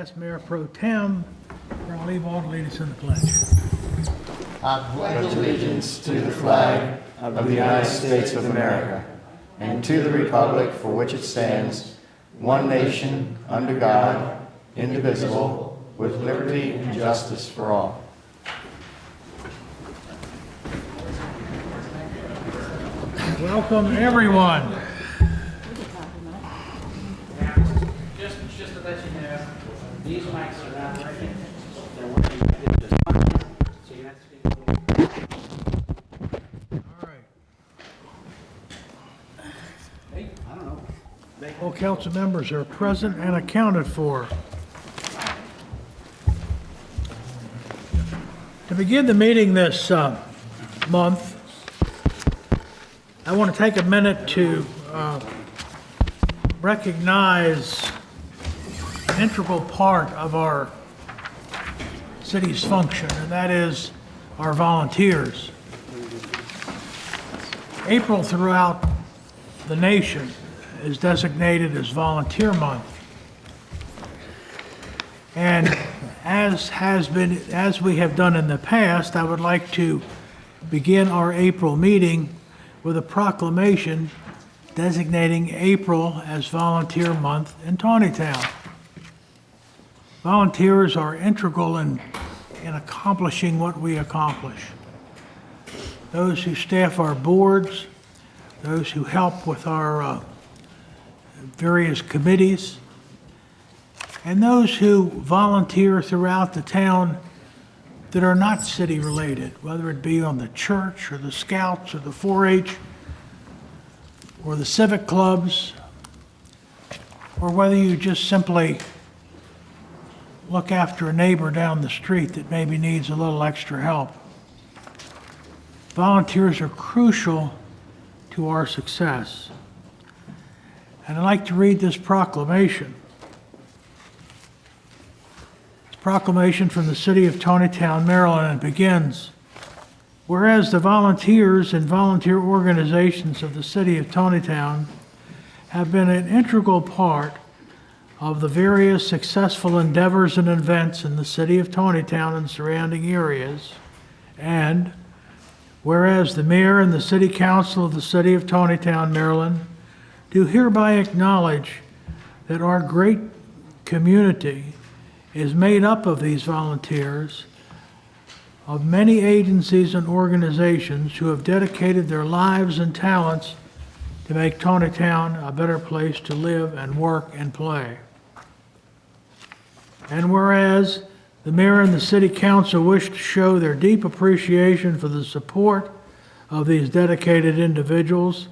ask Mayor Pro Tem, Colonel Lebo, to lead us in the pledge. I pledge allegiance to the flag of the United States of America and to the republic for which it stands, one nation, under God, indivisible, with liberty and justice for all. Welcome, everyone. Just to let you know, these mics are not working. They're working just fine. So you have to speak a little. All right. Hey, I don't know. All council members are present and accounted for. To begin the meeting this month, I want to take a minute to recognize an integral part of our city's function, and that is our volunteers. April throughout the nation is designated as Volunteer Month. And as we have done in the past, I would like to begin our April meeting with a proclamation designating April as Volunteer Month in Taneytown. Volunteers are integral in accomplishing what we accomplish. Those who staff our boards, those who help with our various committees, and those who volunteer throughout the town that are not city related, whether it be on the church or the Scouts or the 4-H or the civic clubs, or whether you just simply look after a neighbor down the street that maybe needs a little extra help. Volunteers are crucial to our success. And I'd like to read this proclamation. It's a proclamation from the city of Taneytown, Maryland, and it begins, whereas the volunteers and volunteer organizations of the city of Taneytown have been an integral part of the various successful endeavors and events in the city of Taneytown and surrounding areas, and whereas the mayor and the city council of the city of Taneytown, Maryland, do hereby acknowledge that our great community is made up of these volunteers, of many agencies and organizations who have dedicated their lives and talents to make Taneytown a better place to live and work and play. And whereas the mayor and the city council wish to show their deep appreciation for the support of these dedicated individuals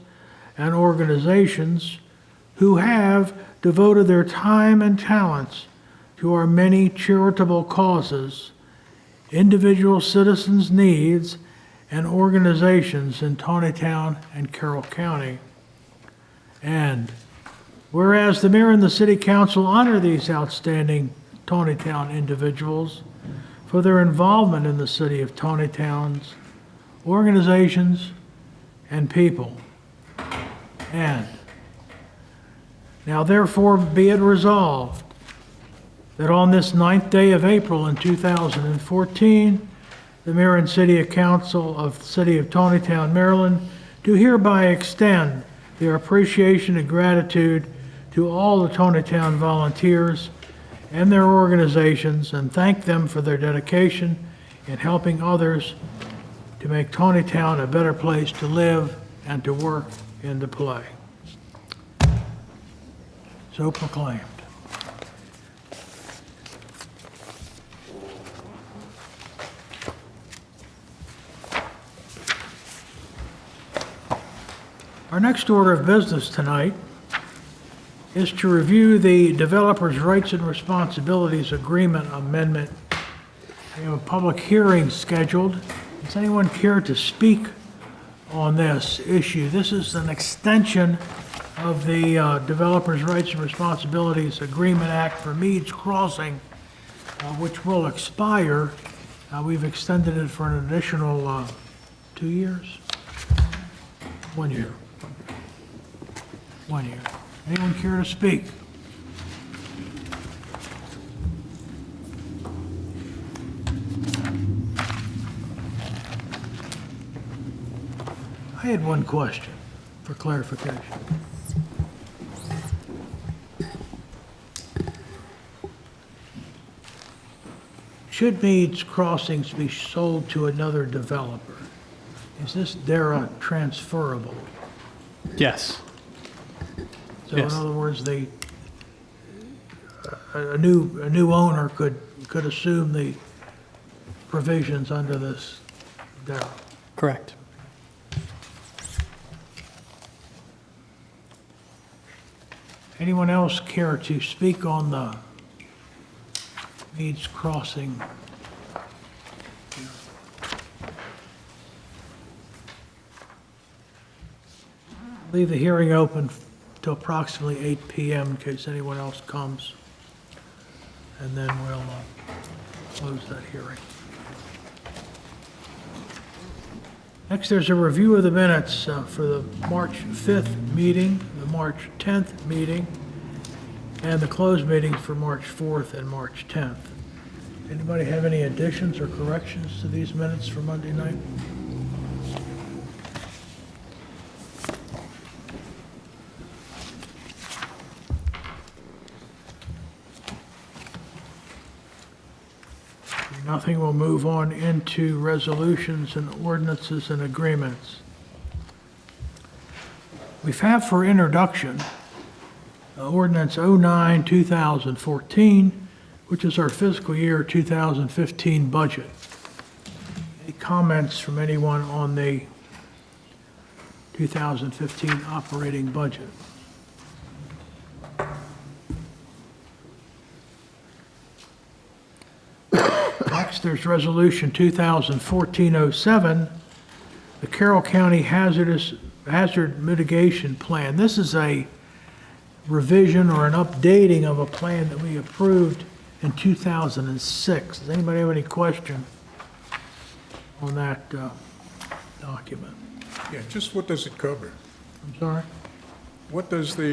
and organizations who have devoted their time and talents to our many charitable causes, individual citizens' needs, and organizations in Taneytown and Carroll County. And whereas the mayor and the city council honor these outstanding Taneytown individuals for their involvement in the city of Taneytown's organizations and people. And now therefore be it resolved that on this 9th day of April in 2014, the mayor and city council of the city of Taneytown, Maryland, do hereby extend their appreciation and gratitude to all the Taneytown volunteers and their organizations, and thank them for their dedication in helping others to make Taneytown a better place to live and to work and to play. So proclaimed. Our next order of business tonight is to review the Developers' Rights and Responsibilities Agreement Amendment. We have a public hearing scheduled. Does anyone care to speak on this issue? This is an extension of the Developers' Rights and Responsibilities Agreement Act for Meads Crossing, which will expire. We've extended it for an additional 2 years? 1 year. 1 year. Anyone care to speak? had one question for clarification. Should Meads Crossings be sold to another developer? Is this DERA transferable? Yes. So in Yes. other words, a new owner could assume the provisions under this DERA. Correct. Anyone else care to speak on the Meads Crossing? Leave the hearing open till approximately 8 PM in case anyone else comes. And then we'll close that hearing. Next, there's a review of the minutes for the March 5th meeting, the March 10th meeting, and the closed meetings for March 4th and March 10th. Anybody have any additions or corrections to these minutes for Monday night? Nothing, will move on into resolutions and ordinances and agreements. We have for introduction ordinance 09-2014, which is our fiscal year 2015 budget. Any comments from anyone on the 2015 operating budget? Next, there's Resolution 2014-07, the Carroll County Hazard Mitigation Plan. This is a revision or an updating of a plan that we approved in 2006. Does anybody have any question on that document? Yeah, just what does it cover? I'm sorry? What does the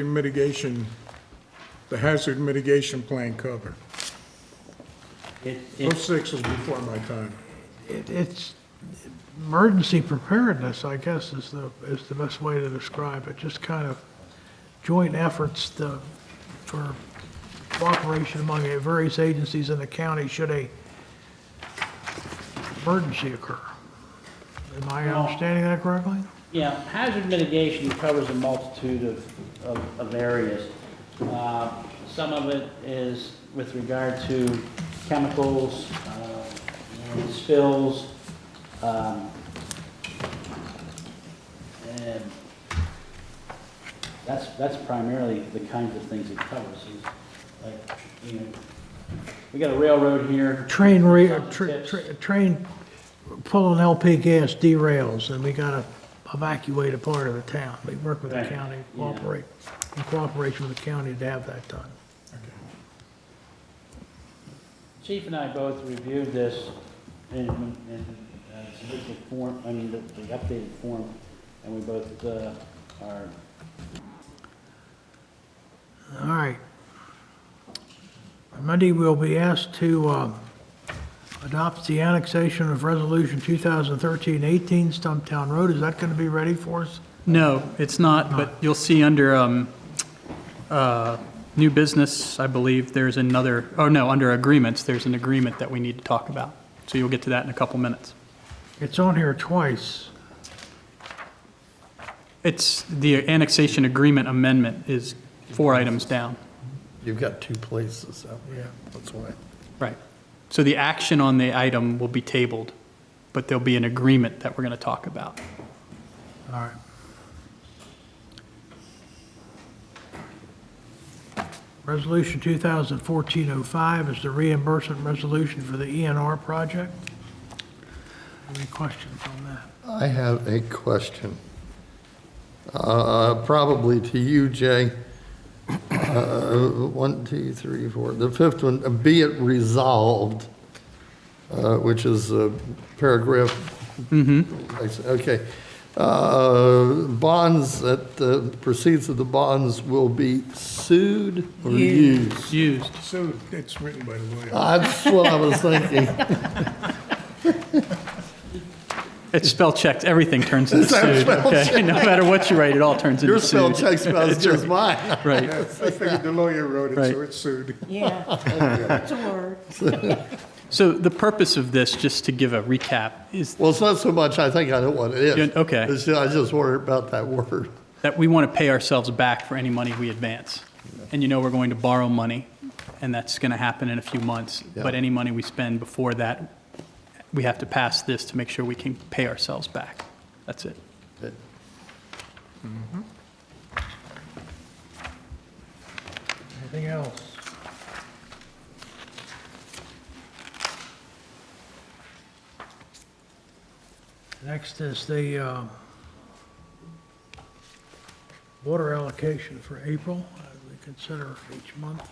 hazard mitigation plan cover? It, 06 was before my time. It's emergency preparedness, I guess, is the best way to describe it. Just kind of joint efforts for cooperation among various agencies in the county should a emergency occur. Am I No. understanding that correctly? Yeah, hazard mitigation covers a multitude of areas. Some of it is with regard to chemicals and spills. And that's primarily the kinds of things it covers. Is like, you know, we got a railroad here. Train Tips. train pulling LP gas derails, and we got to evacuate a part of the town. We work with the Right. county, Yeah. in cooperation with the county to have that done. Chief and I both reviewed this in its original form, I mean, the updated form, and we both are. All right. Monday, we'll be asked to adopt the annexation of Resolution 2013-18 Stumptown Road. Is that going to be ready for us? No, it's not, but you'll see under new business, I believe, there's another, oh no, under agreements, there's an agreement that we need to talk about. So you'll get to that in a couple minutes. It's on here twice. It's the annexation agreement amendment is 4 items down. You've got two places, so, yeah, that's why. Right. So the action on the item will be tabled, but there'll be an agreement that we're going to talk about. All right. Resolution 2014-05 is the reimbursement resolution for the ENR project. Any questions on that? I have a question, probably to you, Jay. 1, 2, 3, 4. The fifth one, be it resolved, which is paragraph. Okay. Bonds that proceeds of the bonds will be sued or used. Used. So it's written by the lawyer. That's what I was thinking. It's spell checks, everything turns into sued, okay? No matter what you write, it all turns into Your sued. spell check's about as good as mine. Right. I figured the lawyer wrote it, Right. so it's sued. Yeah, that's a word. So the purpose of this, just to give a recap, is Well, it's not so much, I think I know what it is. Yeah, okay. I just worry about that word. that we want to pay ourselves back for any money we advance. And you know we're going to borrow money, and that's going to happen in a few months. Yeah. But any money we spend before that, we have to pass this to make sure we can pay ourselves back. That's it. Okay. Anything else? Next is the water allocation for April. We consider each month.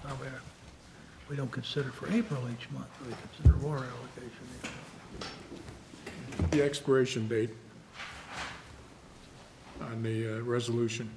We don't consider for April each month. We consider water allocation each month. The expiration date on the resolution.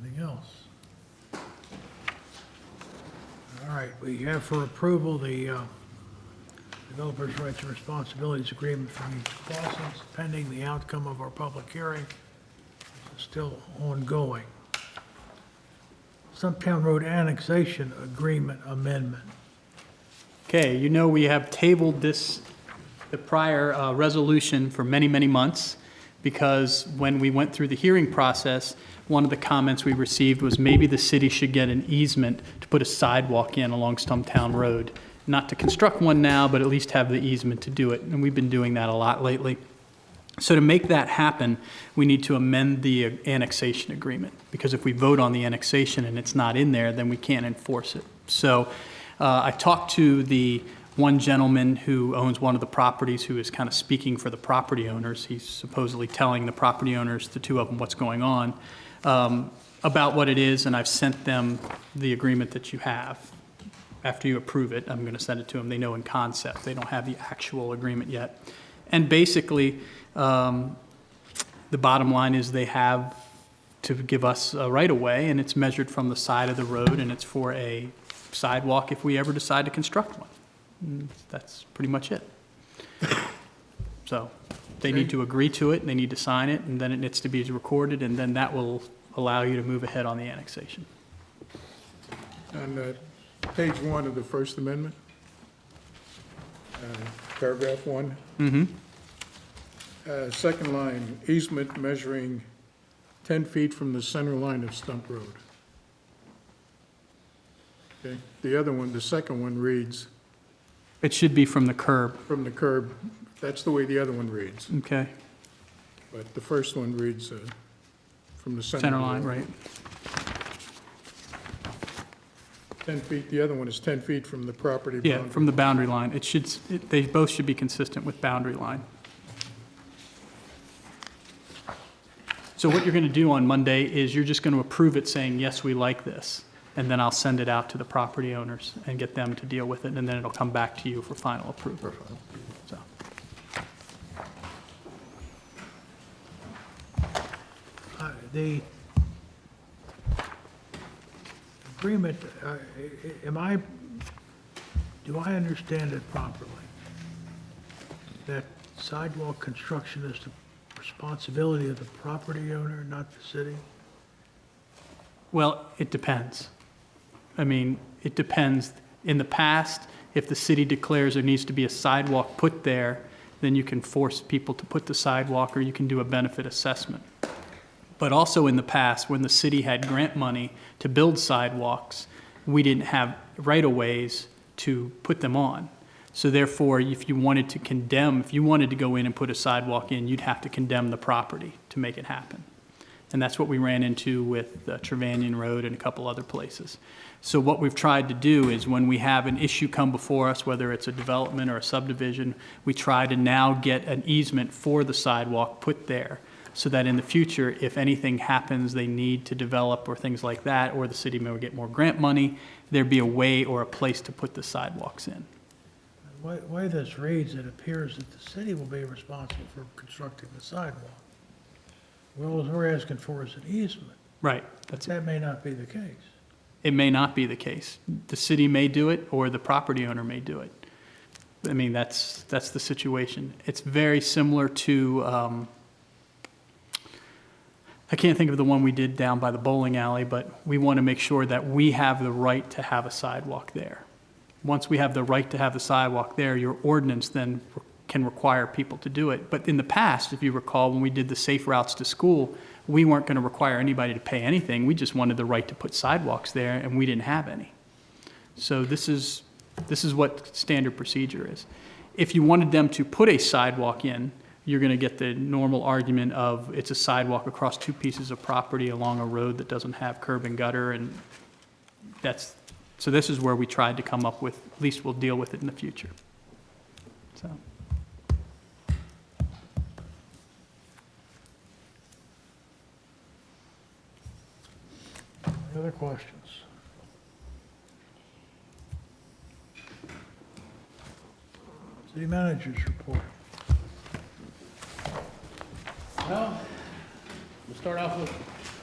Anything else? All right, we have for approval the Developers' Rights and Responsibilities Agreement for each crossings pending the outcome of our public hearing. This is still ongoing. Stumptown Road Annexation Agreement Amendment. Okay, you know we have tabled this, the prior resolution for many, many months, because when we went through the hearing process, one of the comments we received was maybe the city should get an easement to put a sidewalk in along Stumptown Road. Not to construct one now, but at least have the easement to do it, and we've been doing that a lot lately. So to make that happen, we need to amend the annexation agreement, because if we vote on the annexation and it's not in there, then we can't enforce it. So I talked to the one gentleman who owns one of the properties, who is kind of speaking for the property owners. He's supposedly telling the property owners, the two of them, what's going on, about what it is, and I've sent them the agreement that you have. After you approve it, I'm going to send it to them. They know in concept. They don't have the actual agreement yet. And basically, the bottom line is they have to give us a right-of-way, and it's measured from the side of the road, and it's for a sidewalk if we ever decide to construct one. And that's pretty much it. So they need to agree to it, and they need to sign it, and then it needs to be recorded, and then that will allow you to move ahead on the annexation. On page 1 of the First Amendment, paragraph 1. Second line, easement measuring 10 feet from the center line of Stump Road. Okay, the other one, the second one reads, It should be from the curb, from the curb, that's the way the other one reads, okay? but the first one reads from the center. Center line, right? 10 feet, the other one is 10 feet from the property Yeah, boundary. from the boundary line. It should, they both should be consistent with boundary line. So what you're going to do on Monday is you're just going to approve it saying, yes, we like this. And then I'll send it out to the property owners and get them to deal with it, and then it'll come back to you for final approval. So, The agreement, do I understand it properly? That sidewalk construction is the responsibility of the property owner, not the city? well, it depends. I mean, it depends. In the past, if the city declares there needs to be a sidewalk put there, then you can force people to put the sidewalk, or you can do a benefit assessment. But also in the past, when the city had grant money to build sidewalks, we didn't have right-of-ways to put them on. So therefore, if you wanted to go in and put a sidewalk in, you'd have to condemn the property to make it happen. And that's what we ran into with Trevanion Road and a couple other places. So what we've tried to do is when we have an issue come before us, whether it's a development or a subdivision, we try to now get an easement for the sidewalk put there, so that in the future, if anything happens, they need to develop or things like that, or the city may get more grant money, there'd be a way or a place to put the sidewalks in. The way this reads, it appears that the city will be responsible for constructing the sidewalk. Well, what we're asking for is an easement. Right, that's it. That may not be the case. It may not be the case. The city may do it, or the property owner may do it. I mean, that's the situation. It's very similar to, I can't think of the one we did down by the bowling alley, but we want to make sure that we have the right to have a sidewalk there. Once we have the right to have the sidewalk there, your ordinance then can require people to do it. But in the past, if you recall, when we did the safe routes to school, we weren't going to require anybody to pay anything. We just wanted the right to put sidewalks there, and we didn't have any. So this is what standard procedure is. If you wanted them to put a sidewalk in, you're going to get the normal argument of it's a sidewalk across two pieces of property along a road that doesn't have curb and gutter, and so this is where we tried to come up with, at least we'll deal with it in the future. So. Any other questions? City managers report. Well, we'll start off with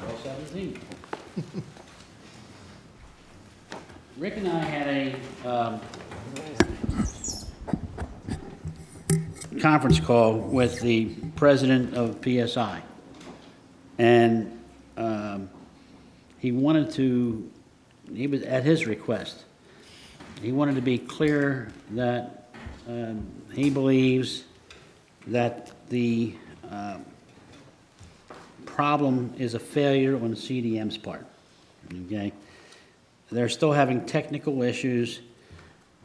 Bill 17. Rick and I had a conference call with the president of PSI. And he was at his request, he wanted to be clear that he believes that the problem is a failure on CDM's part, okay? They're still having technical issues.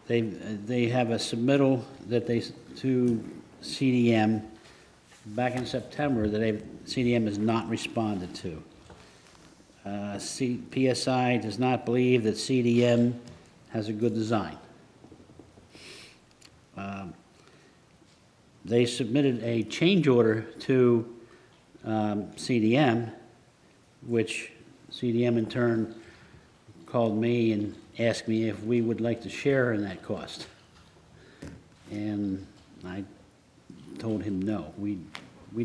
They have a submittal that to CDM back in September that CDM has not responded to. PSI does not believe that CDM has a good design. They submitted a change order to CDM, which CDM in turn called me and asked me if we would like to share in that cost. And I told him no. We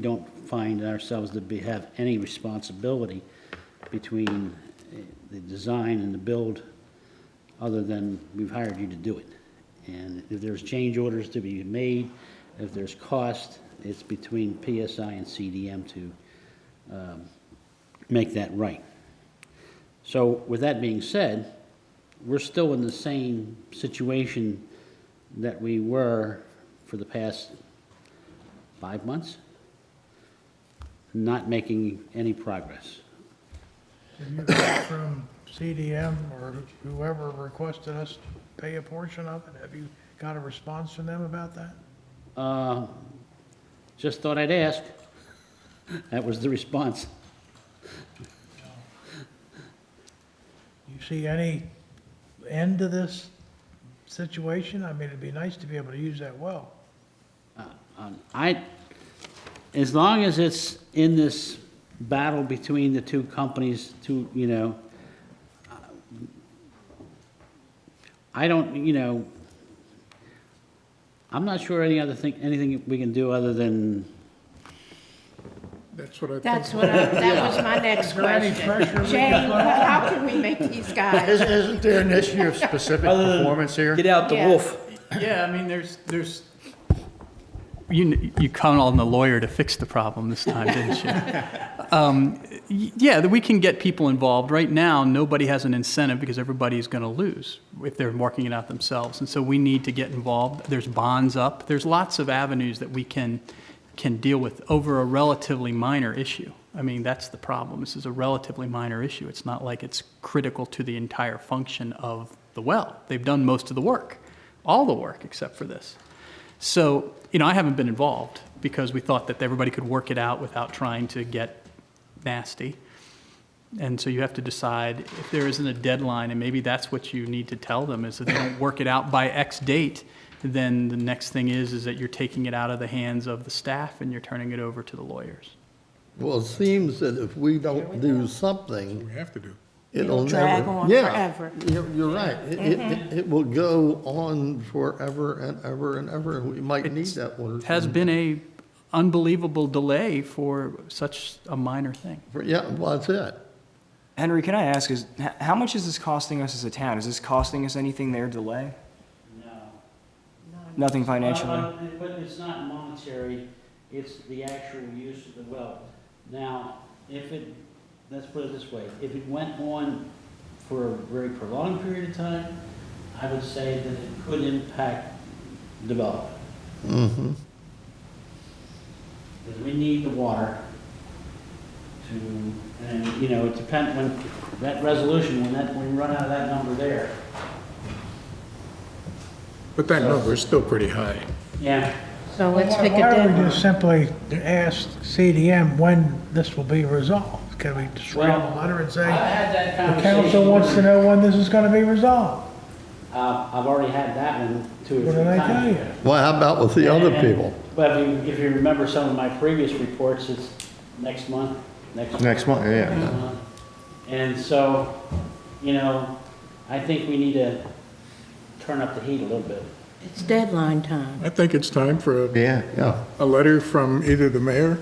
don't find ourselves to have any responsibility between the design and the build, other than we've hired you to do it. And if there's change orders to be made, if there's cost, it's between PSI and CDM to make that right. So with that being said, we're still in the same situation that we were for the past 5 months, not making any progress. Have you heard from CDM or whoever requested us to pay a portion of it? Have you got a response from them about that? Just thought I'd ask. That was the response. You see any end to this situation? I mean, it'd be nice to be able to use that well. As long as it's in this battle between the two companies, I don't, I'm not sure anything we can do other than, That's what I think. That was my next Is there any question. pressure we Jane, can put on? how can we make these guys? Isn't there an issue of specific performance here? get out the Yeah. wolf. Yeah, I mean, there's, you count on the lawyer to fix the problem this time, didn't you? Yeah, that we can get people involved. Right now, nobody has an incentive because everybody's going to lose if they're working it out themselves. And so we need to get involved. There's bonds up. There's lots of avenues that we can deal with over a relatively minor issue. I mean, that's the problem. This is a relatively minor issue. It's not like it's critical to the entire function of the well. They've done most of the work. all the work except for this. So, I haven't been involved because we thought that everybody could work it out without trying to get nasty. And so you have to decide if there isn't a deadline, and maybe that's what you need to tell them, is that they don't work it out by X date, then the next thing is that you're taking it out of the hands of the staff and you're turning it over to the lawyers. Well, it seems that if we don't do something, We have to do. it'll drag never. on Yeah, forever. You're right. It will go on forever and ever and ever, and we might need that one. It has been a unbelievable delay for such a minor thing. Yeah, well, that's it. Henry, can I ask, how much is this costing us as a town? Is this costing us anything, their delay? No. Nothing financially? But it's not monetary, it's the actual use of the well. Now, let's put it this way, if it went on for a very prolonged period of time, I would say that it could impact development. Mm-hmm. Because we need the water to, and, it depends, when that resolution, when we run out of that number there. But that number is still pretty high. Yeah. So let's pick a Why don't we deadline. just simply ask CDM when this will be resolved? Can we just write a letter and I've say, had that the conversation. council wants to know when this is gonna be resolved? I've already had that one 2 or 3 What did I tell times. you? Well, how about with the other And- people? But if you remember some of my previous reports, it's next month. Next month, yeah. And so, I think we need to turn up the heat a little bit. It's deadline time. I think it's time for Yeah. Yeah, a letter from either the mayor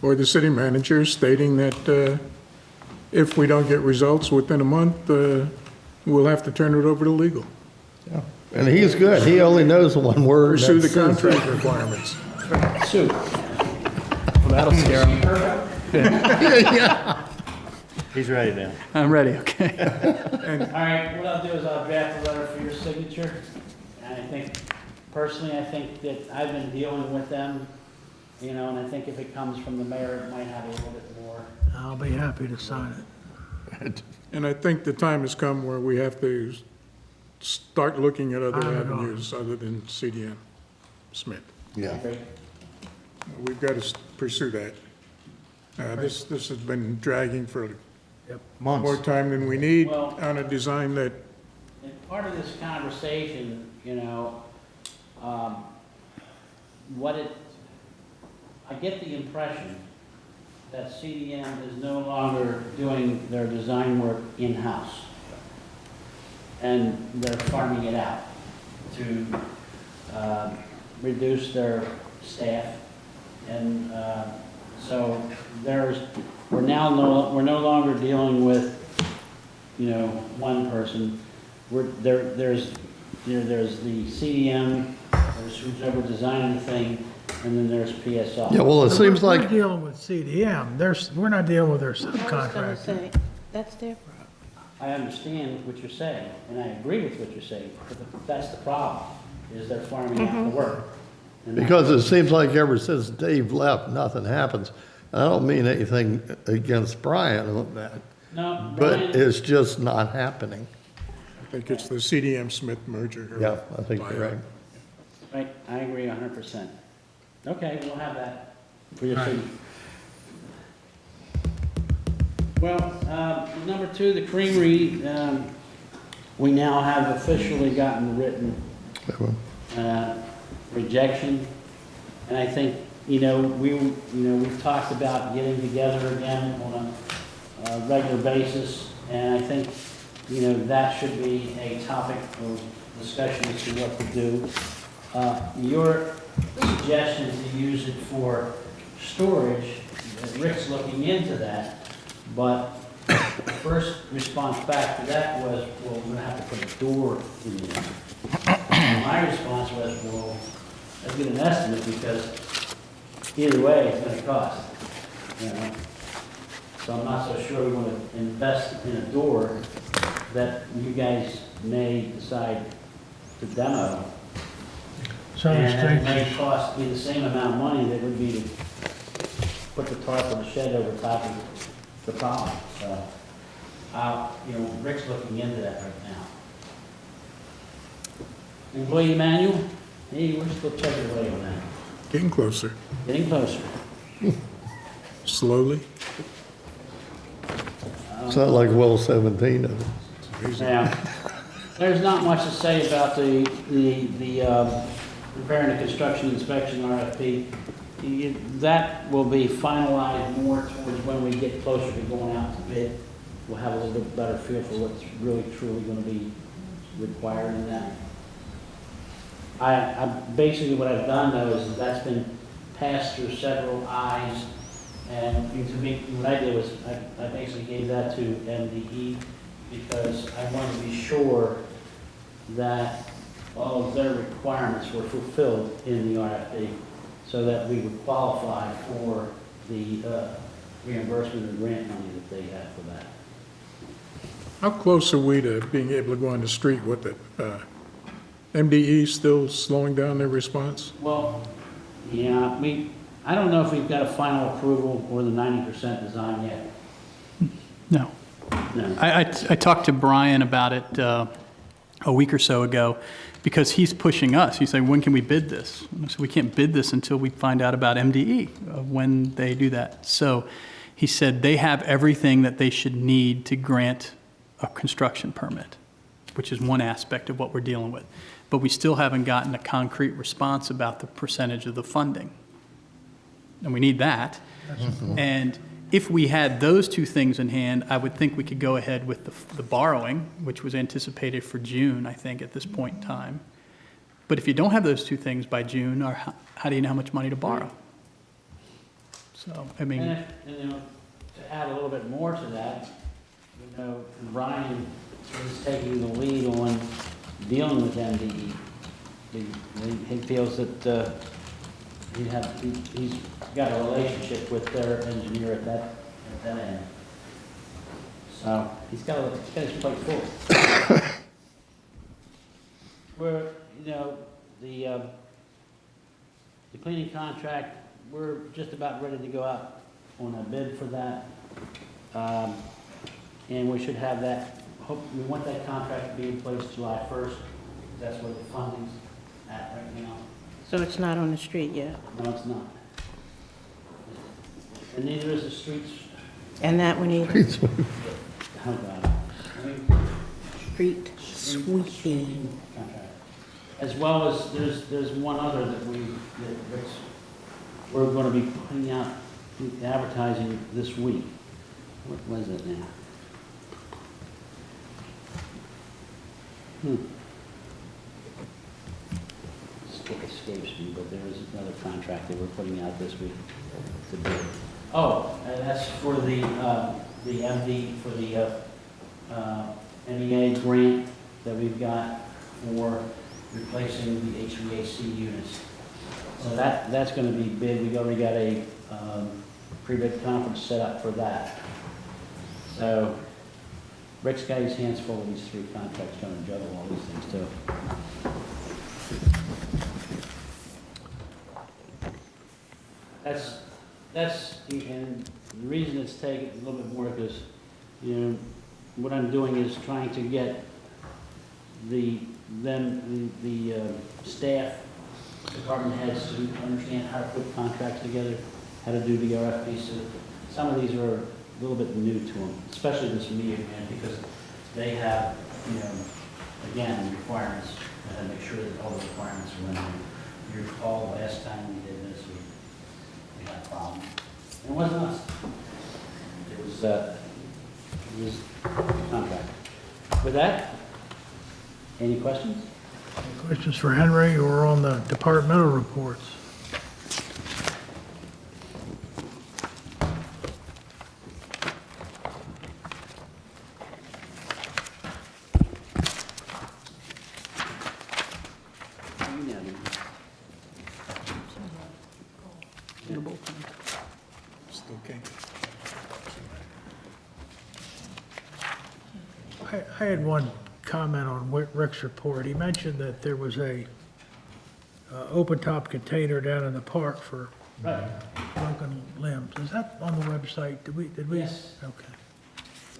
or the city manager stating that if we don't get results within a month, we'll have to turn it over to legal. yeah. And he's good. He only knows one word. Pursue the that's- contract requirements. Sue? Well, that'll scare them. Yeah. He's ready now. I'm ready, okay. All right, what I'll do is I'll draft a letter for your signature. And I think, personally, I think that I've been dealing with them, and I think if it comes from the mayor, it might have a little bit more. I'll be happy to sign it. And I think the time has come where we have to start looking at other Time it on. avenues other than CDM Smith. Yeah. Great. We've got to pursue that. This has been dragging for more Months. time than we need Well- on a design that, And part of this conversation, I get the impression that CDM is no longer doing their design work in-house. And they're farming it out to reduce their staff. And so we're no longer dealing with, one person. There's the CDM, there's who's ever designing the thing, and then there's PSR. Yeah, well, it seems We're like, dealing with CDM. We're not dealing with their I was gonna subcontractor. say, that's their problem. I understand what you're saying, and I agree with what you're saying, but that's the problem, is they're farming out the work. And because it seems like ever since Dave left, nothing happens. I don't mean anything against Brian on that, No, but Brian, it's just not happening. I think it's the CDM Smith merger. or Yeah, I think you're buyout. right. right, I agree 100%. Okay, we'll have that for your signature. Well, number 2, the creamery, we now have officially gotten written rejection. And I think, we've talked about getting together again on a regular basis. And I think, that should be a topic of discussion as to what to do. Your suggestion to use it for storage, Rick's looking into that. But the first response back to that was, well, we're gonna have to put a door in there. And my response was, well, let's get an estimate, because either way, it's gonna cost, So I'm not so sure we wanna invest in a door that you guys may decide to demo. Southern And it may States, cost me the same amount of money that would be to put the tarp or the shed over top of the problem, so. Rick's looking into that right now. Employee manual, hey, we're still chugging away on that. Getting closer, Getting closer. slowly. It's not like well 17 of it. Now, there's not much to say about the preparing the construction inspection RFP. That will be finalized more towards when we get closer to going out to bid. We'll have a little bit better feel for what's really truly going to be required in that. I basically what I've done though is that's been passed through several eyes, and to me, what I did was I basically gave that to MDE because I wanted to be sure that all of their requirements were fulfilled in the RFP, so that we would qualify for the reimbursement and grant money that they have for that. How close are we to being able to go on the street with it? MDE still slowing down their response? Well, yeah, I don't know if we've got a final approval or the 90% design yet. No. No. I talked to Brian about it a week or so ago because he's pushing us. He's saying, when can we bid this? And I said, we can't bid this until we find out about MDE, when they do that. So he said they have everything that they should need to grant a construction permit, which is one aspect of what we're dealing with. But we still haven't gotten a concrete response about the percentage of the funding. And we need that. And if we had those two things in hand, I would think we could go ahead with the borrowing, which was anticipated for June, I think, at this point in time. But if you don't have those two things by June, or how do you know how much money to borrow? So, I mean, And to add a little bit more to that, Brian is taking the lead on dealing with MDE. He feels that he's got a relationship with their engineer at that end. So he's got his plate full. We're, the cleaning contract, we're just about ready to go out on a bid for that. And we should have that, we want that contract to be in place July 1st. That's where the funding's at right now. So it's not on the street yet? No, it's not. And neither is the streets. And that one either? Oh, God. Street sweeping. Contract. As well as, there's one other that we're going to be putting out, advertising this week. What was it now? It escapes me, but there is another contract that we're putting out this week to bid. Oh, and that's for the MD, for the MEA grant that we've got for replacing the HVAC units. So that's going to be bid. We've already got a pre-bid conference set up for that. So Rick's got his hands full of these three contracts, trying to juggle all these things too. That's, and the reason it's taken a little bit more because, what I'm doing is trying to get the staff, department heads to understand how to put contracts together, how to do the RFPs. So some of these are a little bit new to them, especially this media man, because they have, again, requirements, and make sure that all the requirements are in there. You recall the last time we did this, we had a problem. It wasn't us. It was contract. With that, any questions? Any questions for Henry or on the departmental reports? Okay. I had one comment on Rick's report. He mentioned that there was a open-top container down in the park for Right. broken limbs. Is that on the website? Did we? Yes. Okay.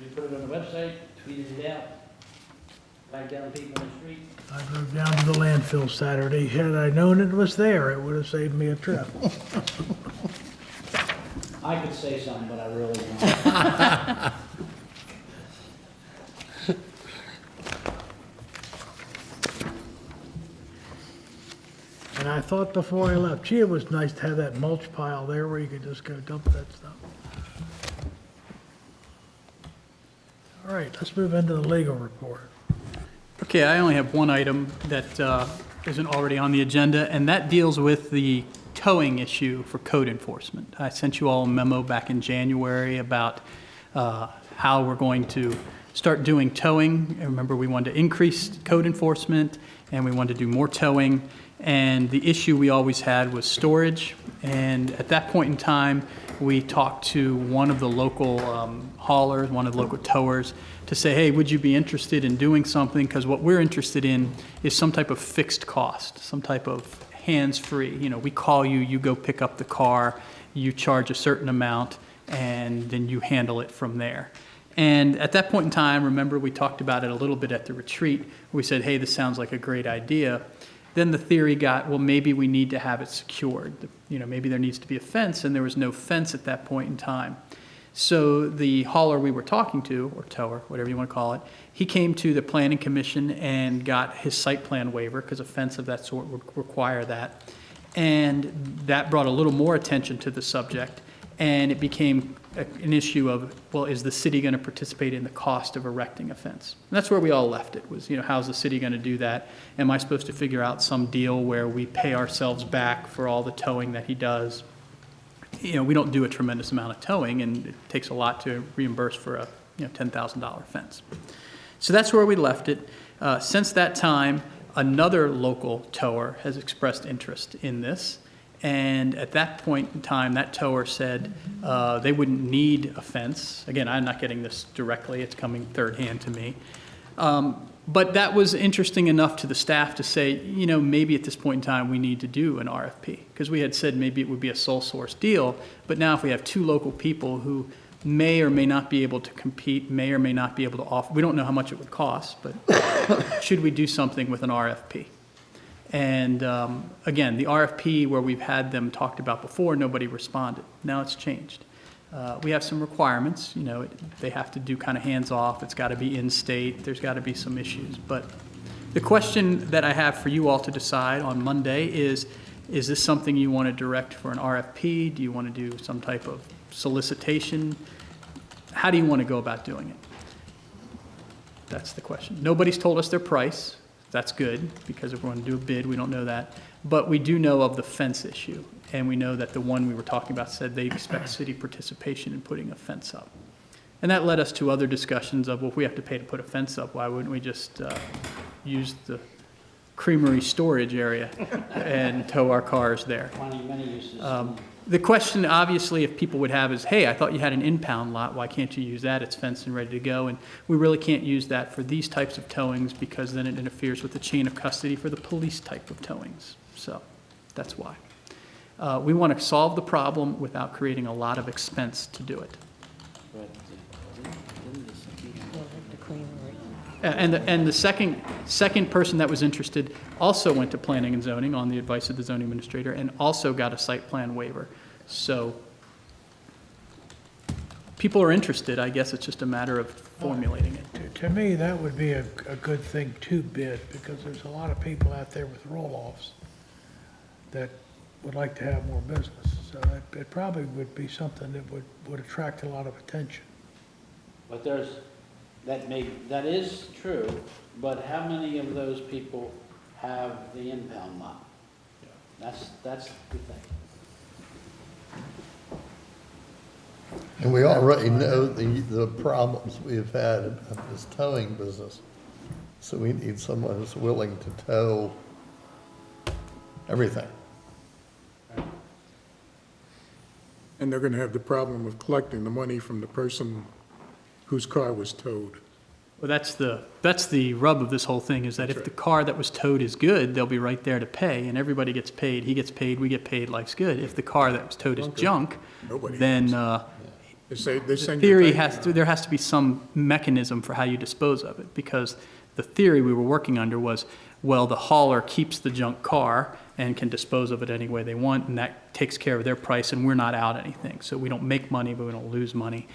We put it on the website, tweeted it out. Back down people in the street. I drove down to the landfill Saturday. Had I known it was there, it would have saved me a trip. I could say something, but I really don't. And I thought before I left, gee, it was nice to have that mulch pile there where you could just go dump that stuff. All right, let's move into the legal report. Okay, I only have one item that isn't already on the agenda, and that deals with the towing issue for code enforcement. I sent you all a memo back in January about how we're going to start doing towing. And remember, we wanted to increase code enforcement, and we wanted to do more towing. And the issue we always had was storage. And at that point in time, we talked to one of the local haulers, one of the local towers, to say, hey, would you be interested in doing something? Because what we're interested in is some type of fixed cost, some type of hands-free. You know, we call you, you go pick up the car, you charge a certain amount, and then you handle it from there. And at that point in time, remember, we talked about it a little bit at the retreat. We said, hey, this sounds like a great idea. Then the theory got, well, maybe we need to have it secured. You know, maybe there needs to be a fence, and there was no fence at that point in time. So the hauler we were talking to, or tower, whatever you want to call it, he came to the planning commission and got his site plan waiver, because a fence of that sort would require that. And that brought a little more attention to the subject, and it became an issue of, well, is the city going to participate in the cost of erecting a fence? And that's where we all left it, was, you know, how's the city going to do that? Am I supposed to figure out some deal where we pay ourselves back for all the towing that he does? You know, we don't do a tremendous amount of towing, and it takes a lot to reimburse for a, you know, $10,000 fence. So that's where we left it. Since that time, another local tower has expressed interest in this. And at that point in time, that tower said they wouldn't need a fence. Again, I'm not getting this directly. It's coming third hand to me. But that was interesting enough to the staff to say, you know, maybe at this point in time we need to do an RFP. Because we had said maybe it would be a sole source deal. But now if we have two local people who may or may not be able to compete, may or may not be able to offer, we don't know how much it would cost, but should we do something with an RFP? And again, the RFP where we've had them talked about before, nobody responded. Now it's changed. We have some requirements. You know, they have to do kind of hands-off. It's got to be in-state. There's got to be some issues. But the question that I have for you all to decide on Monday is this something you want to direct for an RFP? Do you want to do some type of solicitation? How do you want to go about doing it? That's the question. Nobody's told us their price. That's good, because if we're going to do a bid, we don't know that. But we do know of the fence issue, and we know that the one we were talking about said they expect city participation in putting a fence up. And that led us to other discussions of, well, if we have to pay to put a fence up, why wouldn't we just use the creamery storage area and tow our cars there? Many uses. The question, obviously, if people would have is, hey, I thought you had an impound lot. Why can't you use that? It's fenced and ready to go. And we really can't use that for these types of towings because then it interferes with the chain of custody for the police type of towings. So that's why. We want to solve the problem without creating a lot of expense to do it. And the second person that was interested also went to planning and zoning on the advice of the zoning administrator and also got a site plan waiver. So people are interested. I guess it's just a matter of formulating it. To me, that would be a good thing to bid, because there's a lot of people out there with roll-offs that would like to have more business. So it probably would be something that would attract a lot of attention. But that is true, but how many of those people have the impound lot? That's the thing. And we already know the problems we've had about this towing business. So we need someone who's willing to tow everything. And they're gonna have the problem of collecting the money from the person whose car was towed. Well, that's the rub of this whole thing, is that if the car that was towed is good, they'll be right there to pay, and everybody gets paid. He gets paid, we get paid, life's good. If the car that was towed is junk, Nobody then They send you a theory thank you note. there has to be some mechanism for how you dispose of it, because the theory we were working under was, well, the hauler keeps the junk car and can dispose of it any way they want, and that takes care of their price, and we're not out anything. So we don't make money, but we don't lose money.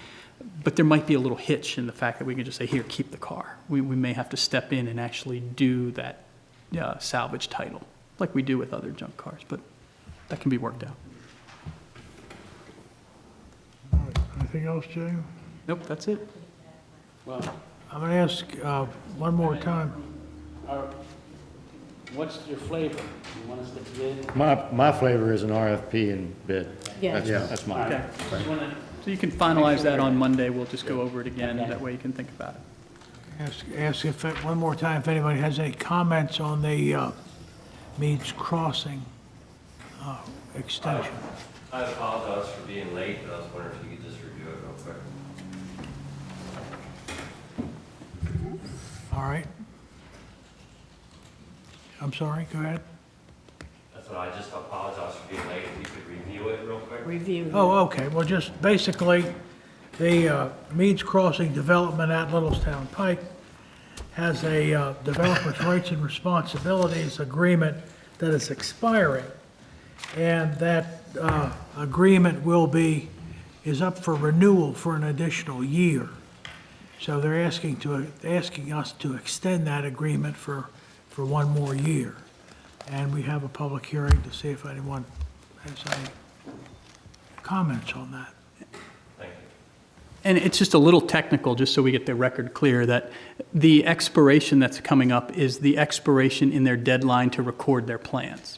But there might be a little hitch in the fact that we can just say, here, keep the car. We may have to step in and actually do that salvage title, like we do with other junk cars, but that can be worked out. All right. Anything else, Jay? Nope, that's it. Well, I'm going to ask one more time. what's your flavor? You want us to bid? My flavor is an RFP and bid. Yeah. That's mine. Okay. Just wanna- So you can finalize that on Monday. We'll just go over it again. That way you can think about it. Ask if, one more time, if anybody has any comments on the Meads Crossing extension. I apologize for being late, but I was wondering if you could just review it real quick. All right. I'm sorry, go ahead. That's what I just apologize for being late. If you could review it real quick. Review. Oh, okay, well, just basically, the Meads Crossing development at Littlestown Pike has a developer's rights and responsibilities agreement that is expiring. And that agreement is up for renewal for an additional year. So they're asking us to extend that agreement for one more year. And we have a public hearing to see if anyone has any comments on that. Thank you. And it's just a little technical, just so we get the record clear, that the expiration that's coming up is the expiration in their deadline to record their plans.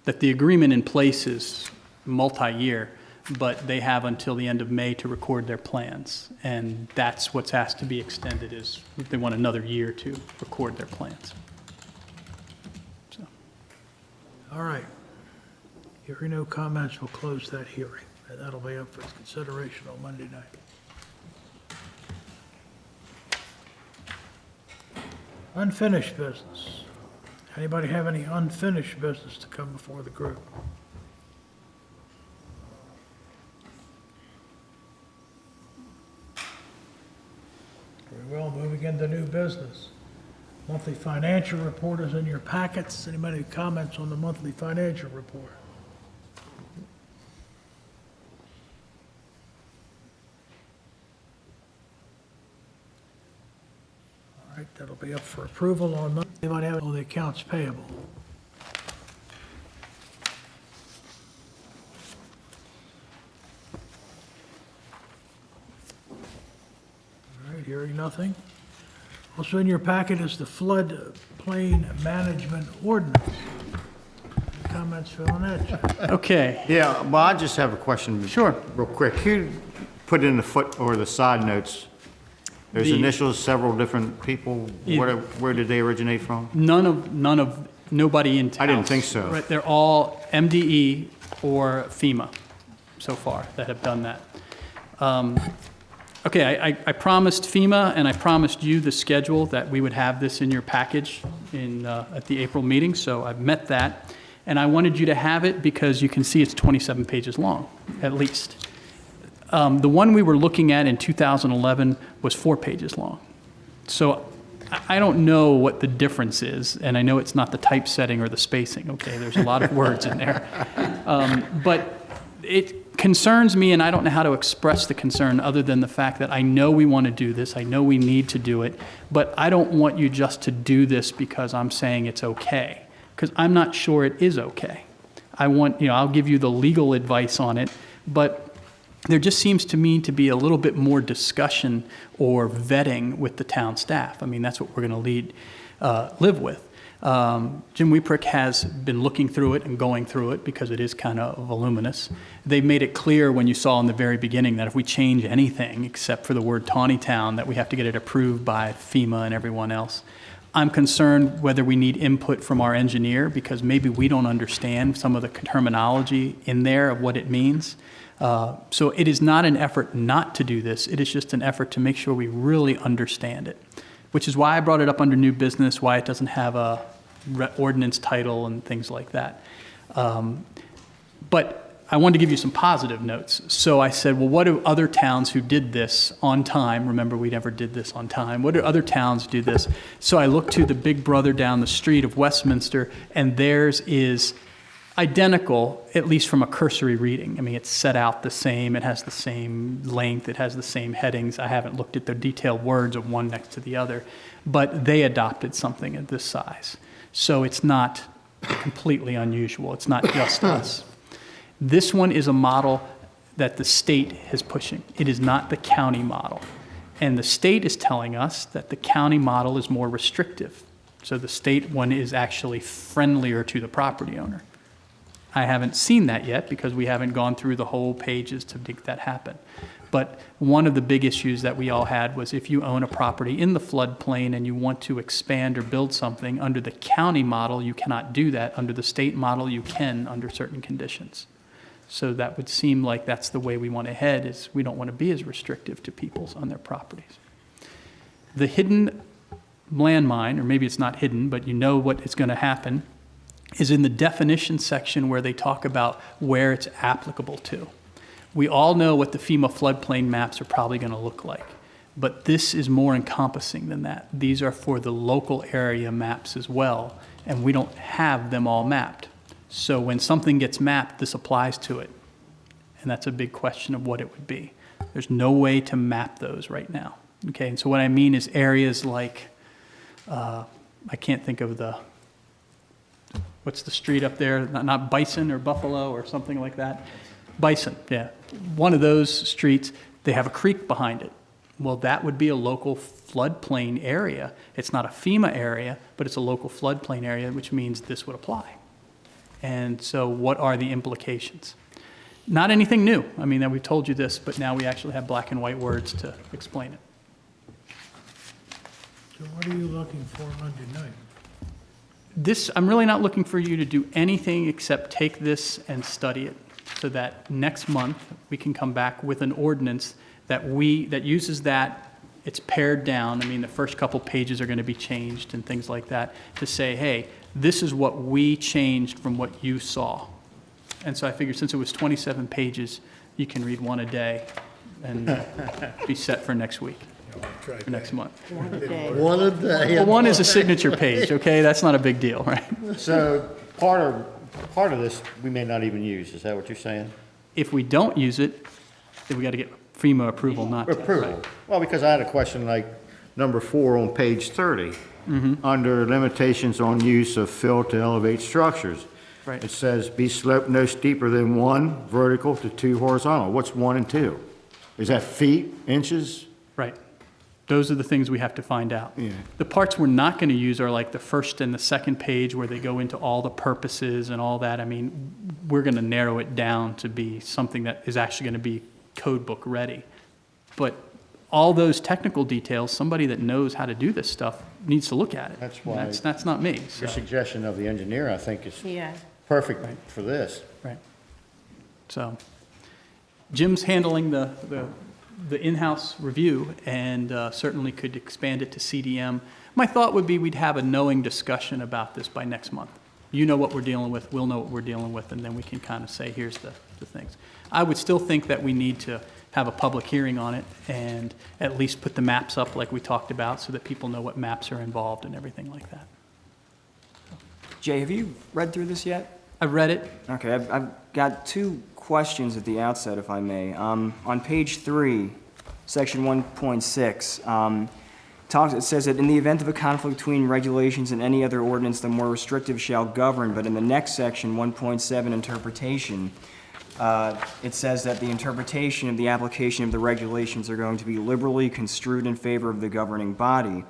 That the agreement in place is multi-year, but they have until the end of May to record their plans. And that's what's asked to be extended, is they want another year to record their plans. So, All right. Hearing no comments, we'll close that hearing. And that'll be up for consideration on Monday night. Unfinished business. Anybody have any unfinished business to come before the group? Very well, moving into new business. Monthly financial report is in your packets. Anybody have comments on the monthly financial report? All right, that'll be up for approval on Monday. Anybody have all the accounts payable? All right, hearing nothing. Also in your packet is the floodplain management ordinance. Comments, Phil, on that? okay, Yeah, well, I just have a question. Sure. Real quick. Who put in the foot or the side notes? There's The- initials, several different people. Yeah. Where did they originate from? nobody in town. I didn't think so. Right, they're all MDE or FEMA so far that have done that. Okay, I promised FEMA and I promised you the schedule that we would have this in your package at the April meeting, so I've met that. And I wanted you to have it because you can see it's 27 pages long, at least. The one we were looking at in 2011 was 4 pages long. So I don't know what the difference is, and I know it's not the typesetting or the spacing, okay? There's a lot of words in there. But it concerns me, and I don't know how to express the concern other than the fact that I know we want to do this, I know we need to do it, but I don't want you just to do this because I'm saying it's okay, because I'm not sure it is okay. I'll give you the legal advice on it, but there just seems to me to be a little bit more discussion or vetting with the town staff. I mean, that's what we're going to live with. Jim Weeprick has been looking through it and going through it because it is kind of voluminous. They made it clear when you saw in the very beginning that if we change anything except for the word Taneytown, that we have to get it approved by FEMA and everyone else. I'm concerned whether we need input from our engineer because maybe we don't understand some of the terminology in there of what it means. So it is not an effort not to do this. It is just an effort to make sure we really understand it, which is why I brought it up under new business, why it doesn't have a ordinance title and things like that. But I wanted to give you some positive notes. So I said, well, what do other towns who did this on time, remember we never did this on time, what do other towns do this? So I looked to the big brother down the street of Westminster, and theirs is identical, at least from a cursory reading. I mean, it's set out the same, it has the same length, it has the same headings. I haven't looked at the detailed words of one next to the other, but they adopted something of this size. So it's not completely unusual. It's not just us. This one is a model that the state is pushing. It is not the county model. And the state is telling us that the county model is more restrictive. So the state one is actually friendlier to the property owner. I haven't seen that yet because we haven't gone through the whole pages to make that happen. But one of the big issues that we all had was if you own a property in the floodplain and you want to expand or build something under the county model, you cannot do that. Under the state model, you can under certain conditions. So that would seem like that's the way we want to head, is we don't want to be as restrictive to people's on their properties. The hidden landmine, or maybe it's not hidden, but you know what is going to happen, is in the definition section where they talk about where it's applicable to. We all know what the FEMA floodplain maps are probably going to look like, but this is more encompassing than that. These are for the local area maps as well, and we don't have them all mapped. So when something gets mapped, this applies to it, and that's a big question of what it would be. There's no way to map those right now, okay? And so what I mean is areas like, I can't think of what's the street up there, not Bison or Buffalo or something like that? Bison, yeah. One of those streets, they have a creek behind it. Well, that would be a local floodplain area. It's not a FEMA area, but it's a local floodplain area, which means this would apply. And so what are the implications? Not anything new. I mean, we've told you this, but now we actually have black and white words to explain it. So what are you looking for Monday night? I'm really not looking for you to do anything except take this and study it so that next month we can come back with an ordinance that uses that. It's pared down. I mean, the first couple pages are going to be changed and things like that to say, hey, this is what we changed from what you saw. And so I figured since it was 27 pages, you can read one a day and be set for next week, for next month. One a day. One a day. Well, one is a signature page, okay? That's not a big deal, right? So part of this, we may not even use, is that what you're saying? If we don't use it, then we got to get FEMA approval not to. Approval. Right. Well, because I had a question like number 4 on page 30. Under limitations on use of fill to elevate structures. Right. It says be sloped no steeper than 1 vertical to 2 horizontal. What's 1 and 2? Is that feet, inches? Right. Those are the things we have to find out. Yeah. The parts we're not going to use are like the first and the second page where they go into all the purposes and all that. I mean, we're going to narrow it down to be something that is actually going to be code book ready. But all those technical details, somebody that knows how to do this stuff needs to look at it. That's why- That's not me. So. Your suggestion of the engineer, I think, is Yeah. perfect for this. Right. So Jim's handling the in-house review and certainly could expand it to CDM. My thought would be we'd have a knowing discussion about this by next month. You know what we're dealing with, we'll know what we're dealing with, and then we can kind of say, here's the things. I would still think that we need to have a public hearing on it and at least put the maps up like we talked about so that people know what maps are involved and everything like that. Jay, have you read through this yet? I've read it. Okay, I've got 2 questions at the outset, if I may. On page 3, section 1.6, it says that in the event of a conflict between regulations and any other ordinance, the more restrictive shall govern. But in the next section, 1.7, interpretation, it says that the interpretation of the application of the regulations are going to be liberally construed in favor of the governing body.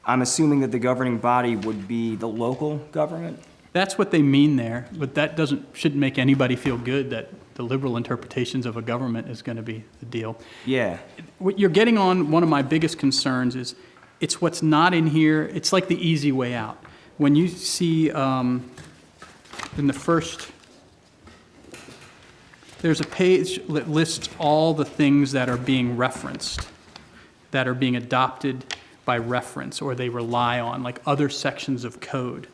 I'm assuming that the governing body would be the local government? That's what they mean there, but that shouldn't make anybody feel good that the liberal interpretations of a government is going to be the deal. Yeah. What you're getting on, one of my biggest concerns is it's what's not in here. It's like the easy way out. When you see in the first, there's a page that lists all the things that are being referenced, that are being adopted by reference or they rely on, like other sections of code.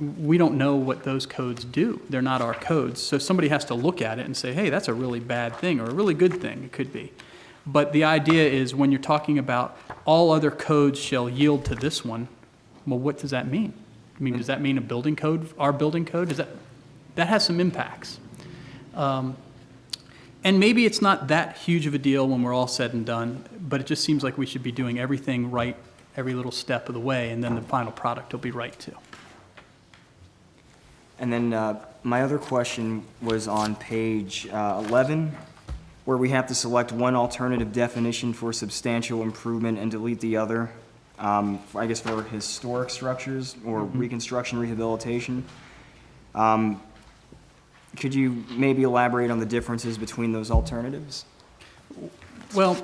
we don't know what those codes do. They're not our codes. So somebody has to look at it and say, hey, that's a really bad thing or a really good thing. It could be. But the idea is when you're talking about all other codes shall yield to this one, well, what does that mean? I mean, does that mean a building code, our building code? That has some impacts. And maybe it's not that huge of a deal when we're all said and done, but it just seems like we should be doing everything right every little step of the way, and then the final product will be right too. And then my other question was on page 11, where we have to select one alternative definition for substantial improvement and delete the other, I guess for historic structures or reconstruction, rehabilitation. Could you maybe elaborate on the differences between those alternatives? Well,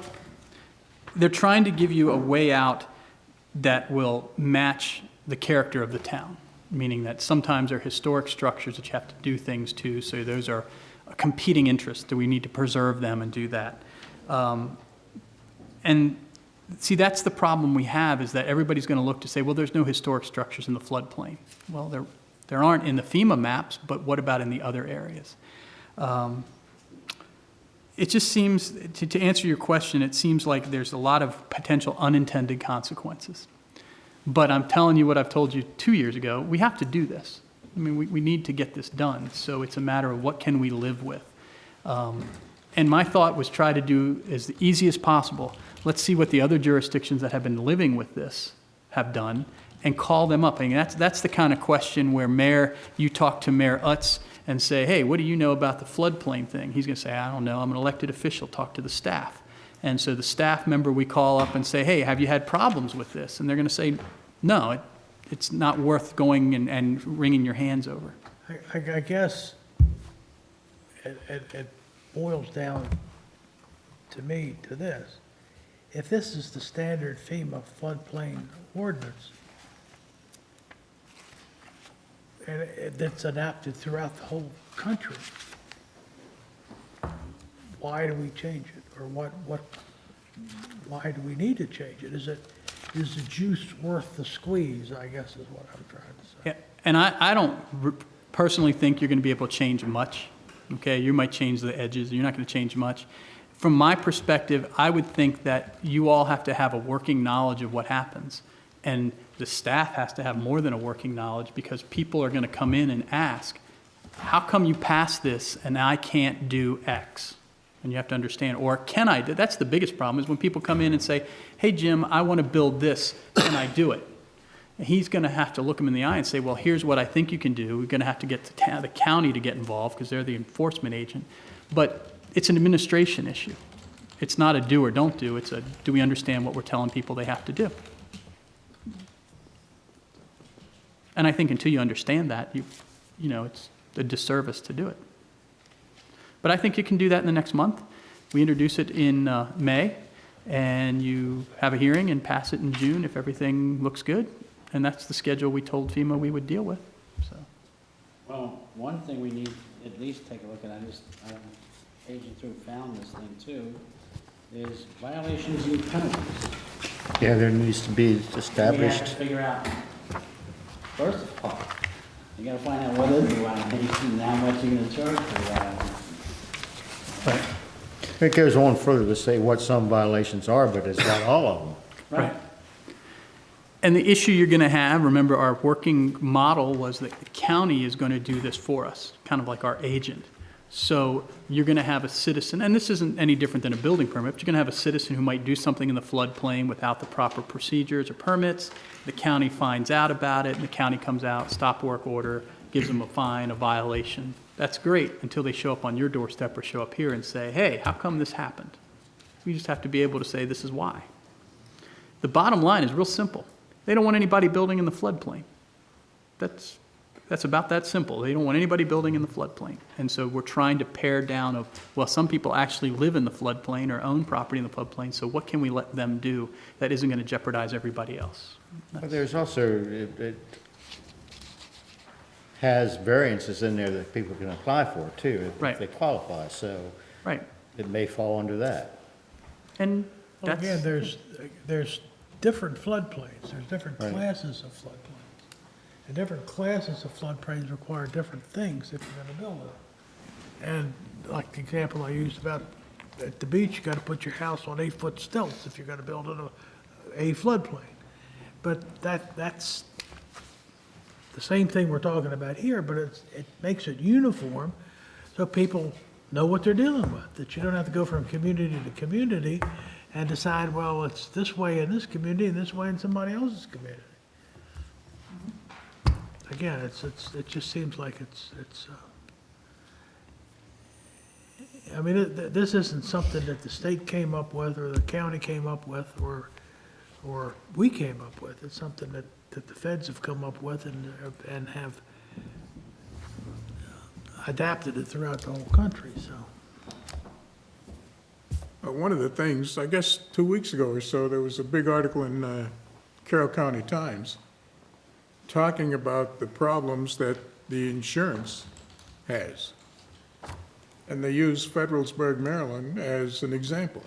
they're trying to give you a way out that will match the character of the town, meaning that sometimes there are historic structures that you have to do things to, so those are competing interests. Do we need to preserve them and do that? And see, that's the problem we have, is that everybody's going to look to say, well, there's no historic structures in the floodplain. Well, there aren't in the FEMA maps, but what about in the other areas? It just seems, to answer your question, it seems like there's a lot of potential unintended consequences. But I'm telling you what I've told you 2 years ago, we have to do this. I mean, we need to get this done, so it's a matter of what can we live with. And my thought was try to do as the easy as possible. Let's see what the other jurisdictions that have been living with this have done, and call them up. I mean, that's the kind of question where you talk to Mayor Utz and say, hey, what do you know about the floodplain thing? He's going to say, I don't know. I'm an elected official. Talk to the staff. And so the staff member, we call up and say, hey, have you had problems with this? And they're going to say, no, it's not worth going and wringing your hands over. I guess it boils down to me to this. If this is the standard FEMA floodplain ordinance, and that's adapted throughout the whole country, why do we change it? Or why do we need to change it? Is the juice worth the squeeze, I guess is what I'm trying to say. Yeah, and I don't personally think you're going to be able to change much. Okay, you might change the edges. You're not going to change much. From my perspective, I would think that you all have to have a working knowledge of what happens. And the staff has to have more than a working knowledge, because people are going to come in and ask, how come you passed this and I can't do X? And you have to understand, or can I do? That's the biggest problem, is when people come in and say, hey, Jim, I want to build this. Can I do it? And he's going to have to look them in the eye and say, well, here's what I think you can do. We're going to have to get the county to get involved, because they're the enforcement agent. But it's an administration issue. It's not a do or don't do. It's a, do we understand what we're telling people they have to do? And I think until you understand that, you know, it's a disservice to do it. But I think you can do that in the next month. We introduce it in May, and you have a hearing and pass it in June if everything looks good. And that's the schedule we told FEMA we would deal with. So. Well, one thing we need to at least take a look at, I agent through found this thing too, is violations and penalties. Yeah, there needs to be We have established. to figure out, first of all, you gotta find out what is the violation and how much you're gonna charge for the violation. It goes on further to say what some violations are, but it's not all of them. Right. And the issue you're going to have, remember, our working model was that the county is going to do this for us, kind of like our agent. So you're going to have a citizen, and this isn't any different than a building permit, but you're going to have a citizen who might do something in the floodplain without the proper procedures or permits. The county finds out about it, and the county comes out, stop work order, gives them a fine, a violation. That's great until they show up on your doorstep or show up here and say, hey, how come this happened? We just have to be able to say this is why. The bottom line is real simple. They don't want anybody building in the floodplain. That's about that simple. They don't want anybody building in the floodplain. And so we're trying to pare down of, well, some people actually live in the floodplain or own property in the floodplain, so what can we let them do that isn't going to jeopardize everybody else? But there's also, it has variances in there that people can apply for too, if Right. they qualify, so Right. it may fall under that. And Well, that's, again, there's different floodplains, there's different Right. classes of floodplains. And different classes of floodplains require different things if you're gonna build it. And like the example I used about at the beach, you gotta put your house on 8-foot stilts if you're gonna build in a floodplain. But that's the same thing we're talking about here, but it makes it uniform so people know what they're dealing with, that you don't have to go from community to community and decide, well, it's this way in this community and this way in somebody else's community. Again, it just seems like I mean, this isn't something that the state came up with or the county came up with or we came up with. It's something that the feds have come up with and have adapted it throughout the whole country, so. One of the things, I guess 2 weeks ago or so, there was a big article in Carroll County Times talking about the problems that the insurance has. And they use Federalsburg, Maryland as an example.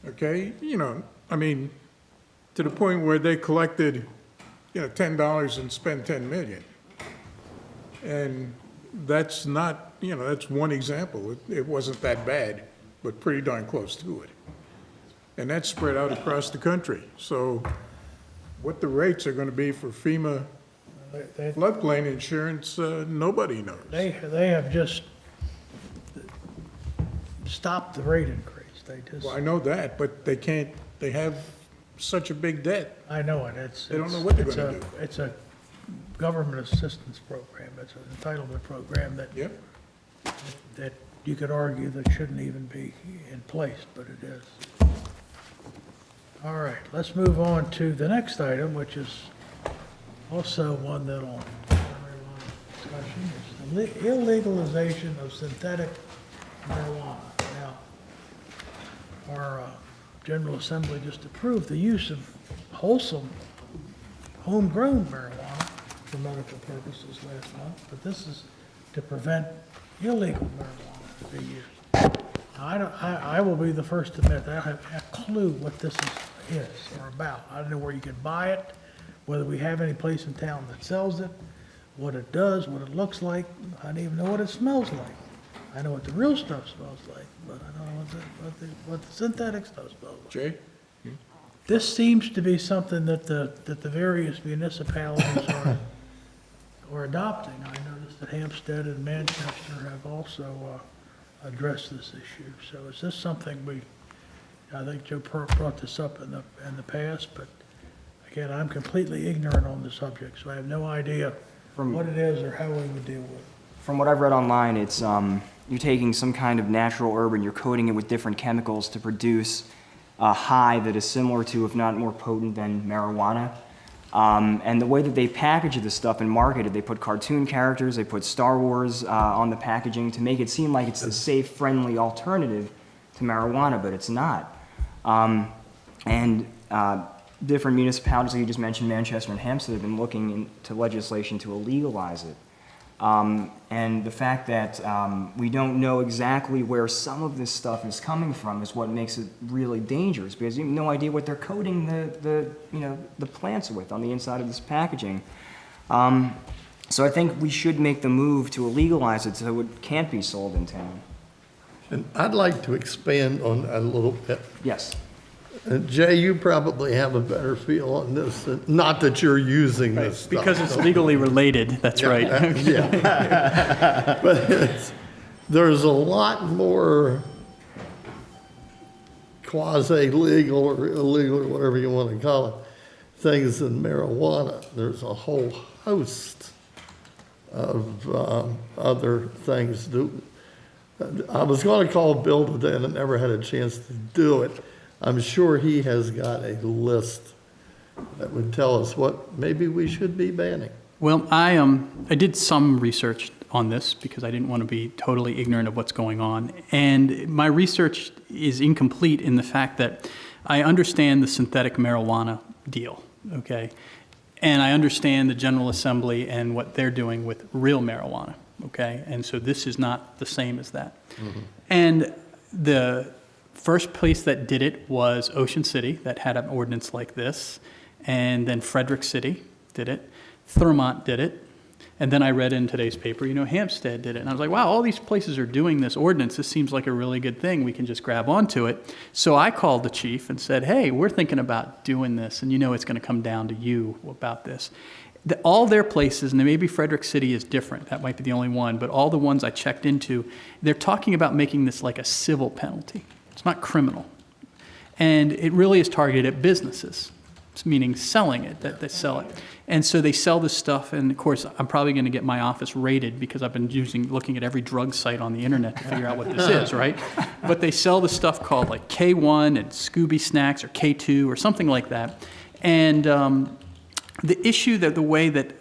Okay, I mean, to the point where they collected, $10 and spent 10 million. And that's not, that's one example. It wasn't that bad, but pretty darn close to it. And that's spread out across the country. So what the rates are gonna be for FEMA floodplain insurance, nobody knows. They have just stopped the rate increase. They just, Well, I know that, but they have such a big debt. I know it, They don't know what they're gonna do. It's a government assistance program, it's an entitlement program Yep. that you could argue that shouldn't even be in place, but it is. All right, let's move on to the next item, which is also one that'll, discussion, is the illegalization of synthetic marijuana. Now, our General Assembly just approved the use of wholesome, homegrown marijuana for medical purposes last month, but this is to prevent illegal marijuana to be used. Now, I will be the first to admit that I don't have a clue what this is or about. I don't know where you can buy it, whether we have any place in town that sells it, what it does, what it looks like. I don't even know what it smells like. I know what the real stuff smells like, but I don't know what the synthetic stuff smells like. Jay? This seems to be something that the various municipalities are adopting. I noticed that Hampstead and Manchester have also addressed this issue. So is this something I think Joe brought this up in the past, but again, I'm completely ignorant on the subject, so I have no idea what it is or how we would deal with it. From what I've read online, it's you're taking some kind of natural herb and you're coating it with different chemicals to produce a high that is similar to, if not more potent than marijuana. And the way that they package this stuff and market it, they put cartoon characters, they put Star Wars on the packaging to make it seem like it's the safe, friendly alternative to marijuana, but it's not. Different municipalities, like you just mentioned, Manchester and Hampstead, have been looking into legislation to illegalize it. And the fact that we don't know exactly where some of this stuff is coming from is what makes it really dangerous, because you have no idea what they're coating the plants with on the inside of this packaging. So I think we should make the move to legalize it so it can't be sold in town. And I'd like to expand on that a little bit. Yes. Jay, you probably have a better feel on this, not that you're using this stuff. Because it's legally related, that's right. Yeah. But there's a lot more quasi-legal or illegal or whatever you want to call it, things than marijuana. There's a whole host of other things. I was going to call Bill today and I never had a chance to do it. I'm sure he has got a list that would tell us what maybe we should be banning. Well, I did some research on this because I didn't want to be totally ignorant of what's going on. And my research is incomplete in the fact that I understand the synthetic marijuana deal, okay? And I understand the General Assembly and what they're doing with real marijuana, okay? And so this is not the same as that. Mm-hmm. And the first place that did it was Ocean City, that had an ordinance like this, and then Frederick City did it. Thurmont did it. And then I read in today's paper, Hampstead did it. And I was like, wow, all these places are doing this ordinance. This seems like a really good thing. We can just grab onto it. So I called the chief and said, hey, we're thinking about doing this. And it's going to come down to you about this. All their places, and maybe Frederick City is different. That might be the only one. But all the ones I checked into, they're talking about making this like a civil penalty. It's not criminal. And it really is targeted at businesses, meaning selling it, that they sell it. And so they sell this stuff, and of course, I'm probably going to get my office raided because I've been looking at every drug site on the internet to figure out what this is, right? But they sell the stuff called like K1 and Scooby Snacks or K2 or something like that. And the issue the way that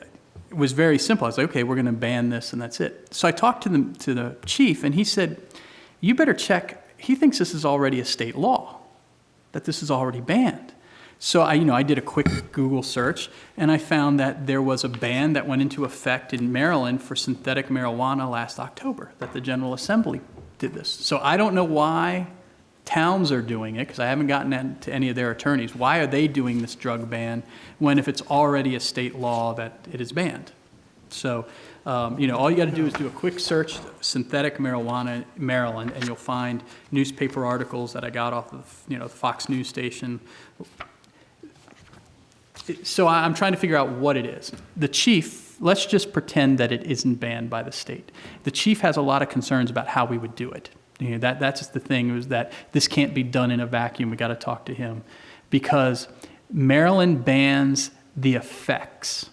it was very simple. I was like, okay, we're going to ban this, and that's it. So I talked to the chief, and he said, you better check. He thinks this is already a state law, that this is already banned. So I did a quick Google search, and I found that there was a ban that went into effect in Maryland for synthetic marijuana last October, that the General Assembly did this. So I don't know why towns are doing it, because I haven't gotten to any of their attorneys. Why are they doing this drug ban when if it's already a state law that it is banned? So, all you got to do is do a quick search, synthetic marijuana, Maryland, and you'll find newspaper articles that I got off of, the Fox News station. So I'm trying to figure out what it is. The chief, let's just pretend that it isn't banned by the state. The chief has a lot of concerns about how we would do it. That's just the thing, is that this can't be done in a vacuum. We got to talk to him, because Maryland bans the effects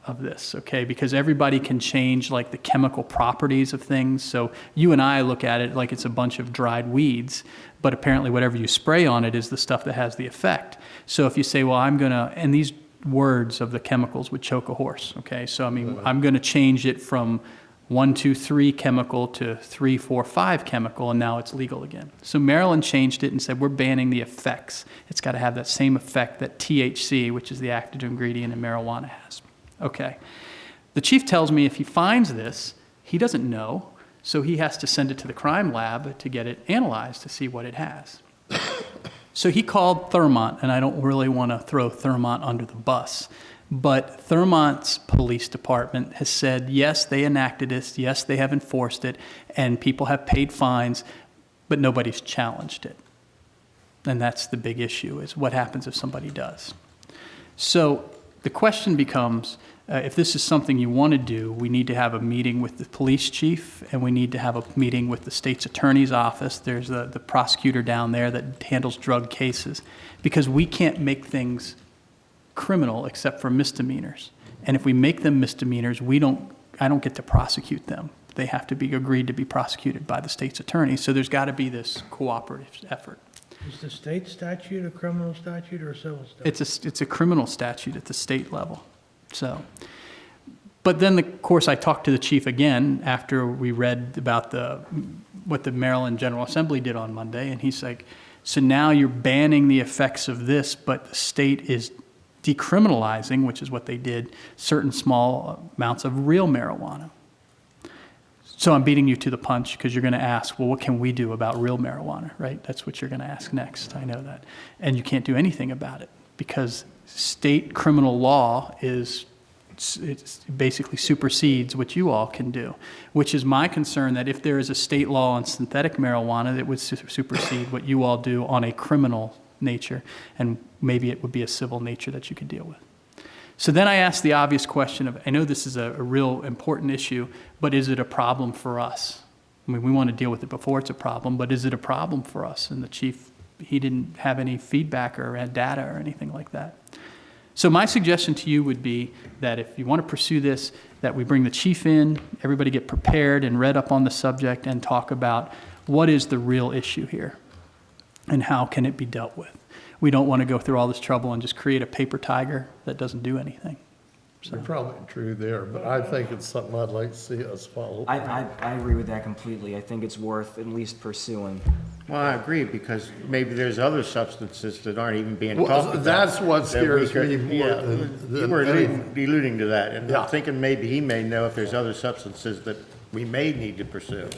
of this, okay? Because everybody can change like the chemical properties of things. So you and I look at it like it's a bunch of dried weeds, but apparently whatever you spray on it is the stuff that has the effect. So if you say, well, and these words of the chemicals would choke a horse, okay? So I'm going to change it from 1, 2, 3 chemical to 3, 4, 5 chemical, and now it's legal again. So Maryland changed it and said, we're banning the effects. It's got to have that same effect that THC, which is the active ingredient in marijuana, has. Okay. The chief tells me if he finds this, he doesn't know, so he has to send it to the crime lab to get it analyzed to see what it has. So he called Thurmont, and I don't really want to throw Thurmont under the bus, but Thurmont's police department has said, yes, they enacted this, yes, they have enforced it, and people have paid fines, but nobody's challenged it. And that's the big issue, is what happens if somebody does. So the question becomes, if this is something you want to do, we need to have a meeting with the police chief, and we need to have a meeting with the state's attorney's office. There's the prosecutor down there that handles drug cases, because we can't make things criminal except for misdemeanors. And if we make them misdemeanors, I don't get to prosecute them. They have to be agreed to be prosecuted by the state's attorney. So there's got to be this cooperative effort. Is the state statute a criminal statute or a civil statute? It's a criminal statute at the state level. So, but then, of course, I talked to the chief again after we read about what the Maryland General Assembly did on Monday, and he's like, so now you're banning the effects of this, but the state is decriminalizing, which is what they did, certain small amounts of real marijuana. So I'm beating you to the punch, because you're going to ask, well, what can we do about real marijuana, right? That's what you're going to ask next. I know that. And you can't do anything about it, because state criminal law it basically supersedes what you all can do, which is my concern, that if there is a state law on synthetic marijuana, that would supersede what you all do on a criminal nature, and maybe it would be a civil nature that you could deal with. So then I asked the obvious question of, I know this is a real important issue, but is it a problem for us? I mean, we want to deal with it before it's a problem, but is it a problem for us? And the chief, he didn't have any feedback or data or anything like that. So my suggestion to you would be that if you want to pursue this, that we bring the chief in, everybody get prepared and read up on the subject, and talk about what is the real issue here and how can it be dealt with. We don't want to go through all this trouble and just create a paper tiger that doesn't do anything. You're probably true there, but I think it's something I'd like to see us follow. I agree with that completely. I think it's worth at least pursuing. Well, I agree, because maybe there's other substances that aren't even being Well, talked about. that's what that we scares could- me more yeah, than You were anything. alluding to that, and Yeah. I'm thinking maybe he may know if there's other substances that we may need to pursue.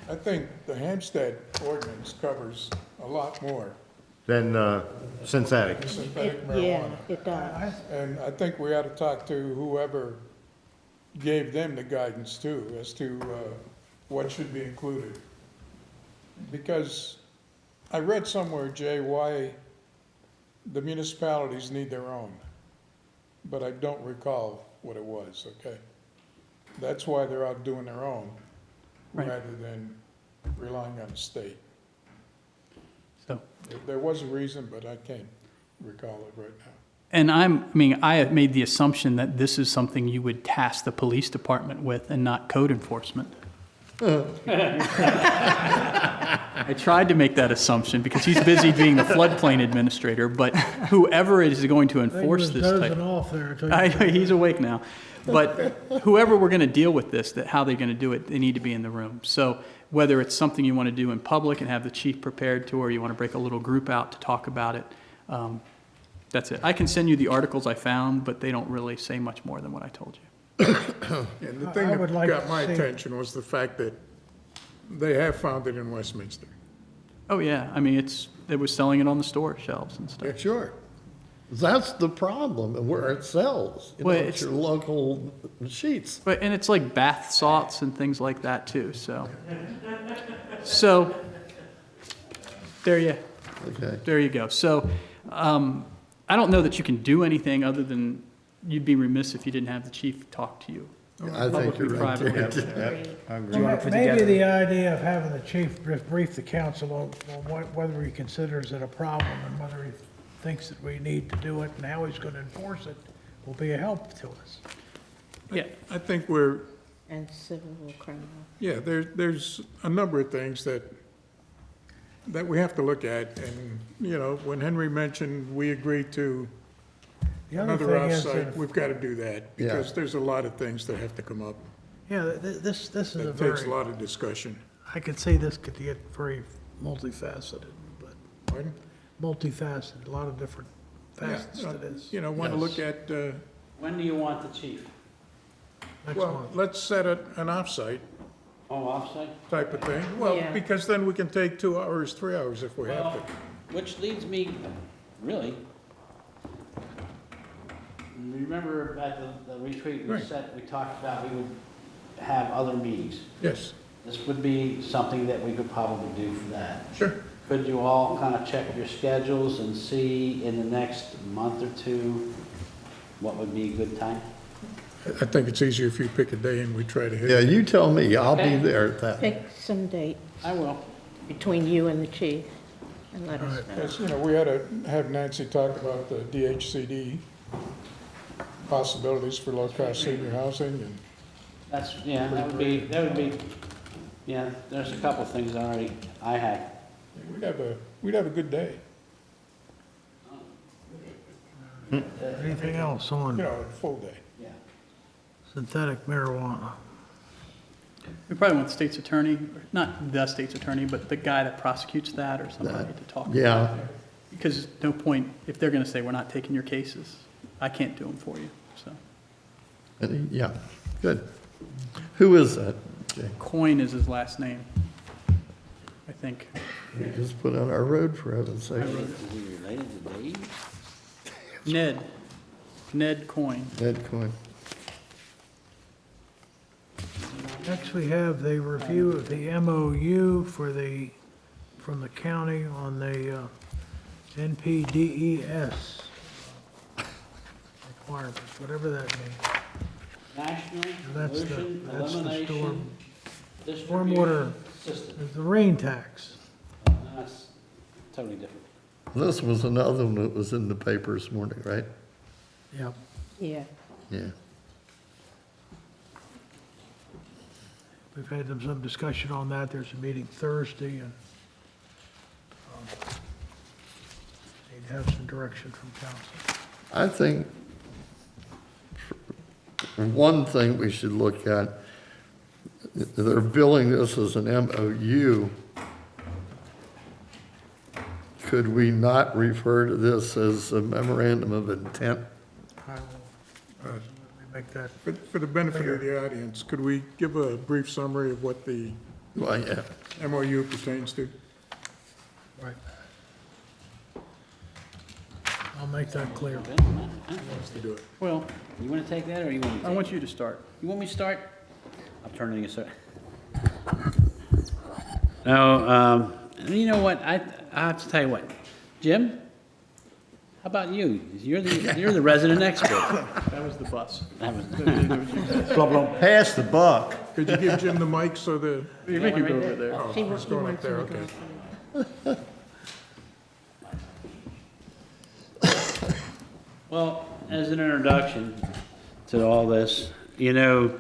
I think the Hampstead ordinance covers a lot more than synthetic. synthetic Yeah, marijuana. it does. And I think we ought to talk to whoever gave them the guidance too, as to what should be included. Because I read somewhere, Jay, why the municipalities need their own, but I don't recall what it was, okay? That's why they're out doing their own, Right. rather than relying on the state. So, There was a reason, but I can't recall it right now. and I have made the assumption that this is something you would task the police department with and not code enforcement. I tried to make that assumption because he's busy being the floodplain administrator, but whoever is going to I think he enforce was this type. dozing off there until you. He's awake now. But whoever we're going to deal with this, that how they're going to do it, they need to be in the room. So whether it's something you want to do in public and have the chief prepared to, or you want to break a little group out to talk about it, that's it. I can send you the articles I found, but they don't really say much more than what I told you. And the thing I would that like got to my see- attention was the fact that they have found it in Westminster. Oh, yeah. I mean, they were selling it on the store shelves and stuff. Yeah, sure. That's the problem, and where it sells. You know, Well, it's your local sheets. But, and it's like bath salts and things like that too, so. There you go. So, I don't know that you can do anything other than you'd be remiss if you didn't have the chief talk to you. I think you're right Publicly, there. Agreed. I agree. Maybe the idea of having the chief brief the council on whether he considers it a problem and whether he thinks that we need to do it and how he's going to enforce it will be a help to us. Yeah, I think we're, And civil or criminal. yeah, there's a number of things that we have to look at. And, you know, when Henry mentioned we agreed to The other another thing is, offsite, that- we've got to do that, because there's a lot of things that have to come up. yeah, this is a It takes a very, lot of discussion. I could see this could get very multifaceted, but Pardon? multifaceted, a lot of different facets Yeah, to this. You know, want to look at, When do you want the chief? Next well, month. let's set an offsite Oh, offsite? type of thing. Well, Yeah. because then we can take 2 hours, 3 hours if we have Well, to. which leads me, really, remember at the retreat we Right. said, we talked about we would have other meetings. Yes, This would be something that we could probably do for that. sure. Could you all kind of check your schedules and see in the next month or two what would be a good time? I think it's easier if you pick a day and we try to hit Yeah, it. you tell me, I'll be there at that. Pick some date I will. between you and the chief and let us know. Because, you know, we had to have Nancy talk about the DHCD possibilities for low-cost senior housing, and That's, yeah, that would be, yeah, there's a couple things I had. we'd have a good day, Anything else you on know, a full day. Yeah. synthetic marijuana? we probably want the state's attorney, not the state's attorney, but the guy that prosecutes that or somebody to talk. Yeah, Because no point, if they're going to say, we're not taking your cases, I can't do them for you, so. yeah, good. Who is that? Jay? Coyne is his last name, I think. You just put on our road for heaven's sake. Is he related to Dave? Ned Coyne. Ed Coyne. Next, we have the review of the MOU from the county on the NPDES requirements, whatever that means. National That's the- Pollution that's the Elimination storm- Distribution stormwater. System. There's the rain tax. That's totally different. This was another one that was in the paper this morning, right? Yep. Yeah. Yeah. We've had some discussion on that. There's a meeting Thursday, and need to have some direction from council. I think one thing we should look at, they're billing this as an MOU. Could we not refer to this as a memorandum of intent? I will make that, For the benefit of the audience, could we give a brief summary of what the Well, yeah, MOU pertains to? right. I'll make that clear. Well, you want to take that, or you want me to? I want you to start. You want me to start? I'm turning this. No, you know what? I have to tell you what, Jim. How about you? You're the resident expert. That was the bus. That was, Pass the buck. Could you give Jim the mic so the, We can go over there. She it's going up there, okay. well, as an introduction to all this, you know,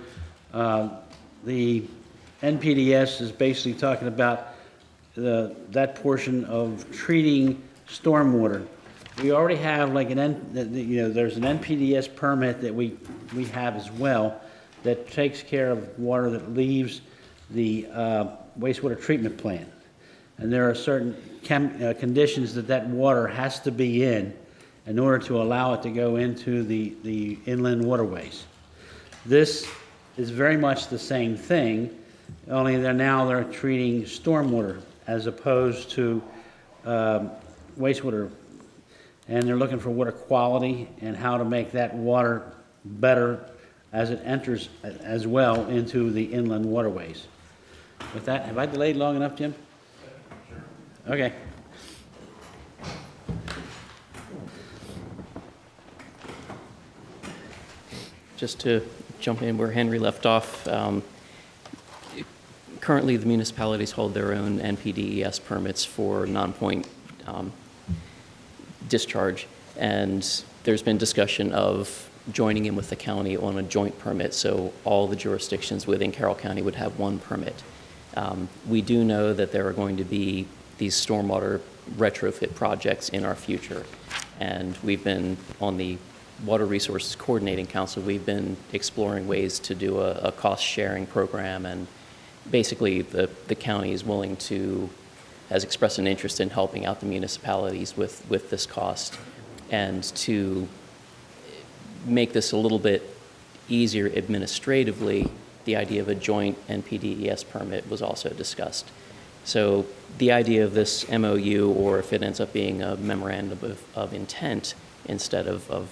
the NPDS is basically talking about that portion of treating stormwater. We already have like there's an NPDS permit that we have as well that takes care of water that leaves the wastewater treatment plant. And there are certain conditions that water has to be in order to allow it to go into the inland waterways. This is very much the same thing, only they're treating stormwater as opposed to wastewater. And they're looking for water quality and how to make that water better as it enters as well into the inland waterways. With that, have I delayed long enough, Jim? Okay. Just to jump in where Henry left off, currently the municipalities hold their own NPDES permits for non-point discharge, and there's been discussion of joining in with the county on a joint permit, so all the jurisdictions within Carroll County would have one permit. We do know that there are going to be these stormwater retrofit projects in our future, and we've been on the Water Resources Coordinating Council, we've been exploring ways to do a cost-sharing program, and basically the county is willing to, has expressed an interest in helping out the municipalities with this cost, and to make this a little bit easier administratively, the idea of a joint NPDES permit was also discussed. So the idea of this MOU, or if it ends up being a memorandum of intent instead of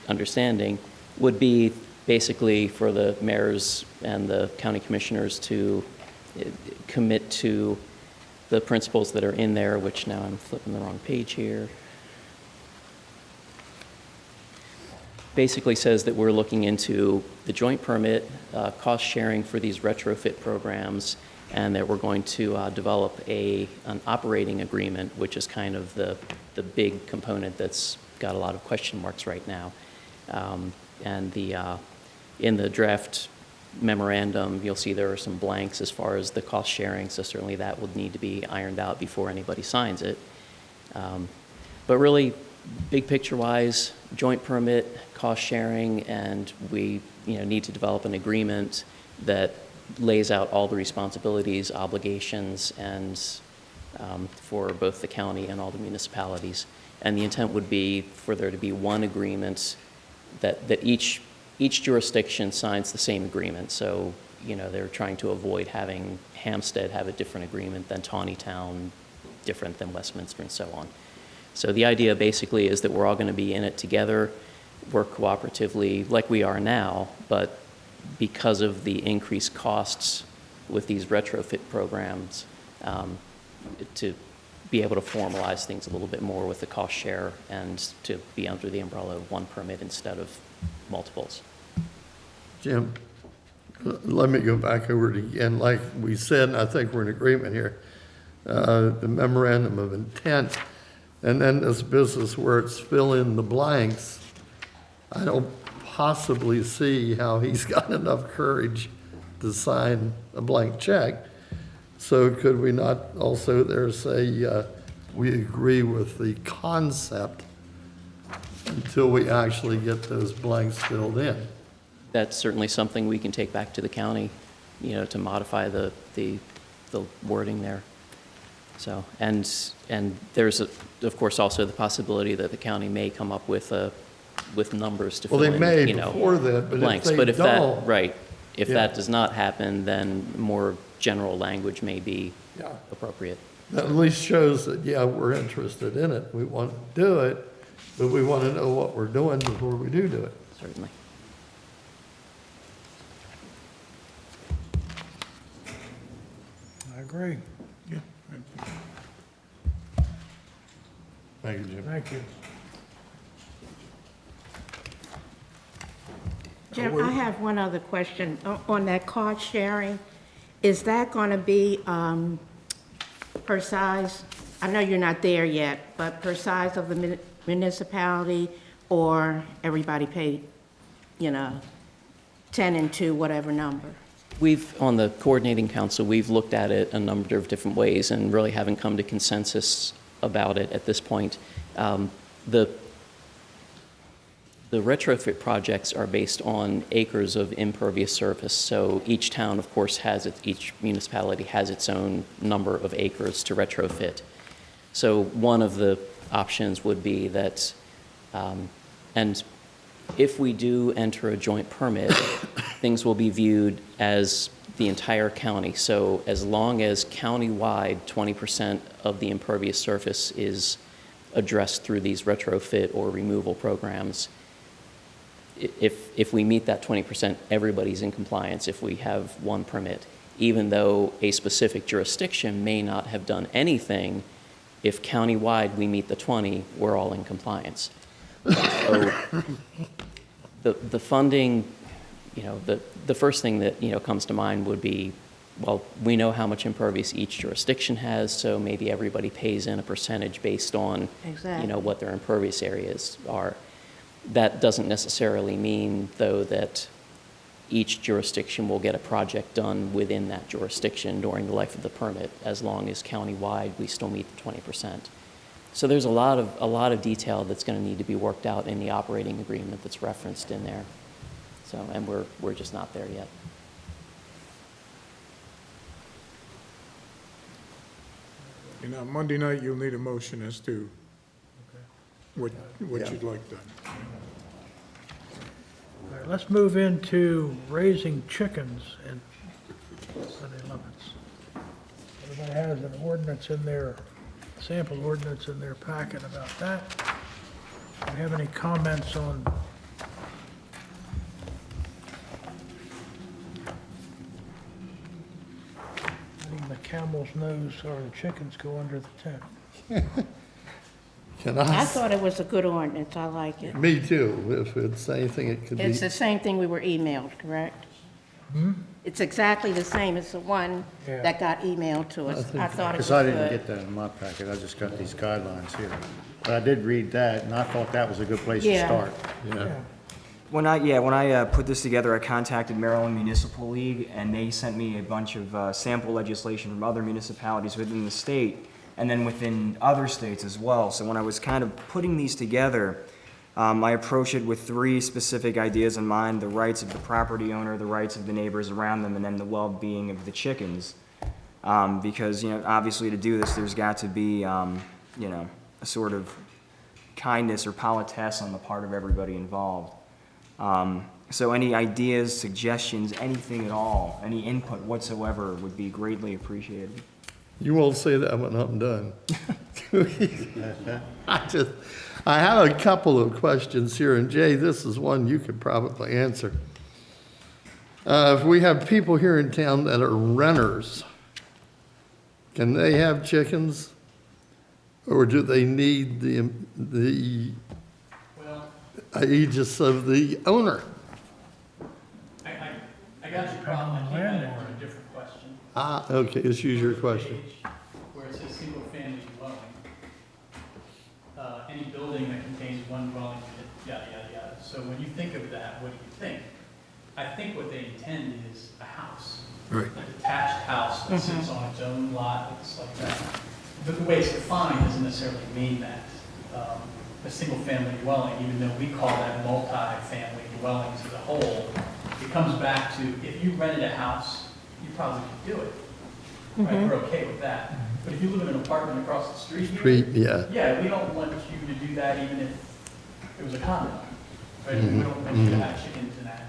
understanding, would be basically for the mayors and the county commissioners to commit to the principles that are in there, which now I'm flipping the wrong page here. Basically says that we're looking into the joint permit, cost sharing for these retrofit programs, and that we're going to develop an operating agreement, which is kind of the big component that's got a lot of question marks right now. And in the draft memorandum, you'll see there are some blanks as far as the cost sharing, so certainly that would need to be ironed out before anybody signs it. But really, big picture-wise, joint permit, cost sharing, and we need to develop an agreement that lays out all the responsibilities, obligations, and for both the county and all the municipalities. And the intent would be for there to be one agreement that each jurisdiction signs the same agreement. So, they're trying to avoid having Hampstead have a different agreement than Taneytown, different than Westminster, and so on. So the idea basically is that we're all going to be in it together, work cooperatively like we are now, but because of the increased costs with these retrofit programs, to be able to formalize things a little bit more with the cost share and to be under the umbrella of one permit instead of multiples. Jim, let me go back over it again. Like we said, and I think we're in agreement here, the memorandum of intent, and then this business where it's fill in the blanks, I don't possibly see how he's got enough courage to sign a blank check. So could we not also there say we agree with the concept until we actually get those blanks filled in? That's certainly something we can take back to the county, to modify the wording there. So, and there's of course also the possibility that the county may come up with numbers to fill in. Well, they may before that, but blanks. if they But if don't, if that does not happen, then more general language may be appropriate. That at least shows that, yeah, we're interested in it. We want to do it, but we want to know what we're doing before we do it. Certainly. I agree. Yeah. Thank you, Jim. Thank you. Jim, I have one other question. On that cost sharing, is that going to be per size? I know you're not there yet, but per size of the municipality, or everybody paid, 10 and 2, whatever number? On the coordinating council, we've looked at it a number of different ways and really haven't come to consensus about it at this point. The retrofit projects are based on acres of impervious surface. So each town, of course, each municipality has its own number of acres to retrofit. So one of the options would be that, and if we do enter a joint permit, things will be viewed as the entire county. So as long as county-wide 20% of the impervious surface is addressed through these retrofit or removal programs, if we meet that 20%, everybody's in compliance if we have one permit, even though a specific jurisdiction may not have done anything. If countywide we meet the 20, we're all in compliance. So the funding, the first thing that comes to mind would be, well, we know how much impervious each jurisdiction has, so maybe everybody pays in a percentage based on Exactly. what their impervious areas are. That doesn't necessarily mean, though, that each jurisdiction will get a project done within that jurisdiction during the life of the permit, as long as countywide we still meet the 20%. So there's a lot of detail that's going to need to be worked out in the operating agreement that's referenced in there. So, and we're just not there yet. Monday night, you'll need a motion as to what you'd like done. All right, let's move into raising chickens in city limits. Everybody has an ordinance in their, sample ordinance in their packet about that. Do you have any comments on? Letting the camel's nose or the chickens go under the tent. Can I thought it was a good ordinance. I like it. Me too. If it's anything, it could be. It's the same thing we were emailed, correct? It's exactly the same as the one Yeah. that got emailed to us. I thought it was Because I didn't good. get that in my packet, I just got these guidelines here. But I did read that, and I thought that was a good place to Yeah. start. Yeah. When I put this together, I contacted Maryland Municipal League, and they sent me a bunch of sample legislation from other municipalities within the state, and then within other states as well. So when I was kind of putting these together, I approached it with 3 specific ideas in mind: the rights of the property owner, the rights of the neighbors around them, and then the well-being of the chickens. Because, obviously to do this, there's got to be, a sort of kindness or politesse on the part of everybody involved. So any ideas, suggestions, anything at all, any input whatsoever would be greatly appreciated. You won't say that when I'm done. I have a couple of questions here, and Jay, this is one you could probably answer. If we have people here in town that are renters, can they have chickens? Or do they need the aegis of the owner? I got your problem. I came at it from a different question. Okay, let's use your question. Where it says single-family dwelling, any building that contains one dwelling unit, yada, yada, yada. So when you think of that, what do you think? I think what they intend is a house. Right. A detached house that sits on its own lot, it's like that. But the way it's defined doesn't necessarily mean that. A single-family dwelling, even though we call that multi-family dwellings as a whole, it comes back to, if you rented a house, you probably could do it. Right, we're okay with that. But if you live in an apartment across the street here, Yeah. we don't want you to do that even if it was a condo. Right? We don't want you to have chickens in that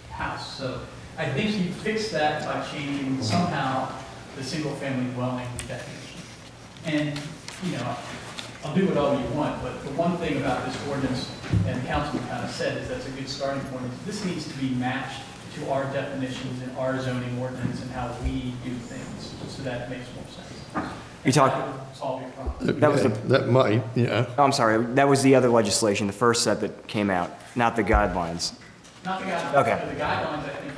house. So I think you fix that by changing somehow the single-family dwelling definition. And, you know, I'll do whatever you want, but the one thing about this ordinance, and the councilman kind of said, is that's a good starting point, is this needs to be matched to our definitions in our zoning ordinance and how we do things, so that it makes more sense. You talk- That would solve your problem. That was the- That might, yeah. Oh, I'm sorry, that was the other legislation, the first set that came out, not the guidelines. Not the guidelines, Okay. but the guidelines, I think,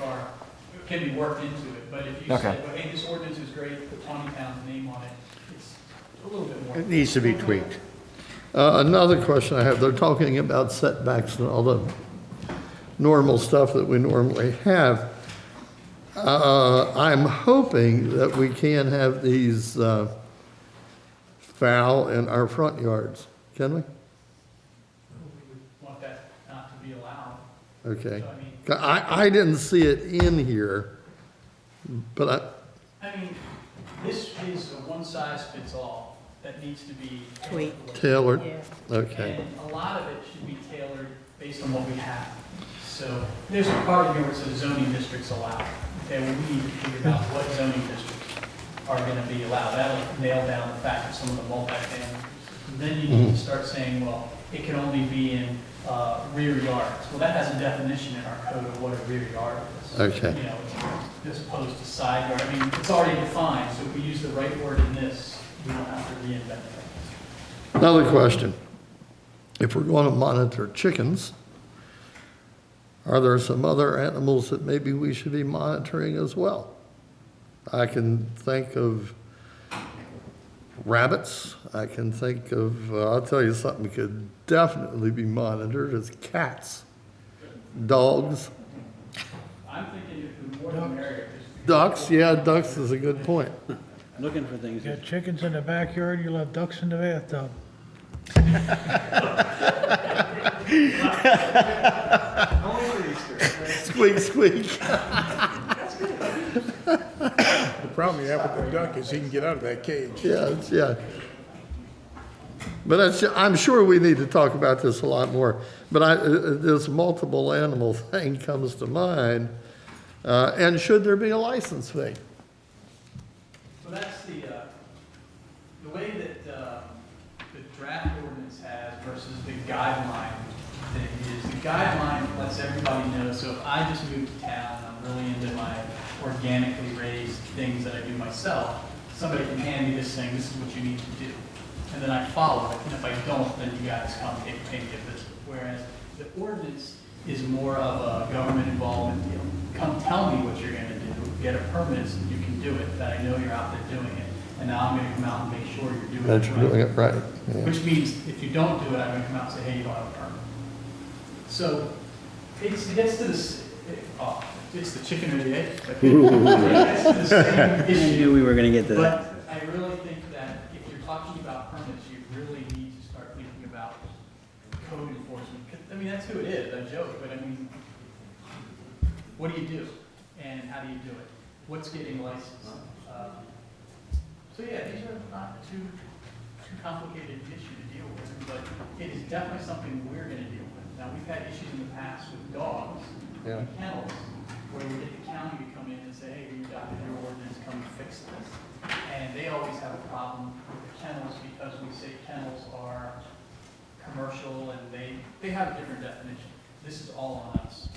can be worked into it, but if you Okay. say, well, hey, this ordinance is great, put Taneytown's name on it, it's a little bit more. It needs to be tweaked. Another question I have, they're talking about setbacks and all the normal stuff that we normally have. I'm hoping that we can have these fowl in our front yards, can we? We would want that not to be allowed. Okay. So, I mean, I didn't see it in here, but I mean, this is a one-size-fits-all that needs to be Tweaked. tailored, Yeah. okay. And a lot of it should be tailored based on what we have. So there's a part in here where it says zoning districts allowed. Okay, well, we need to figure out what zoning districts are gonna be allowed. That'll nail down the fact of some of the multifamily. And then you need to start saying, well, it can only be in rear yards. Well, that has a definition in our code of what a rear yard is. Okay. You know, as opposed to side yard. I mean, it's already defined, so if we use the right word in this, we don't have to reinvent things. Another question. If we're going to monitor chickens, are there some other animals that maybe we should be monitoring as well? I can think of rabbits. I can think of, I'll tell you something could definitely be monitored is cats, dogs, I'm thinking if the more the merrier. ducks. Yeah, ducks is a good point. Looking for things. You got chickens in the backyard, you'll have ducks in the bathtub. Squeak, squeak. The problem you have with the duck is he can get out of that cage. Yeah. But I'm sure we need to talk about this a lot more. But this multiple animal thing comes to mind. And should there be a license fee? So that's the way that the draft ordinance has versus the guideline thing is, the guideline lets everybody know, so if I just moved to town, and I'm really into my organically raised things that I do myself, somebody can hand me this thing, this is what you need to do. And then I follow it, and if I don't, then you guys come pay me a visit. Whereas the ordinance is more of a government involvement deal. Come tell me what you're gonna do, get a permit so you can do it, that I know you're out there doing it. And now I'm gonna come out and make sure you're doing it That you're doing it right. Yeah. Which means if you don't do it, I'm gonna come out and say, hey, you don't have a permit. So it gets to this, it's the chicken or the egg. Like, it gets to the same I issue. knew we were gonna get to that. But I really think that if you're talking about permits, you really need to start thinking about code enforcement. 'Cause, I mean, that's who it is, I joke, but I mean, what do you do? And how do you do it? What's getting licensed? So yeah, these are not too complicated issue to deal with, but it is definitely something we're gonna deal with. Now, we've had issues in the past with dogs, Yeah. and kennels, where we get the county to come in and say, hey, we adopted your ordinance, come fix this. And they always have a problem with the kennels because we say kennels are commercial and they have a different definition. This is all on us.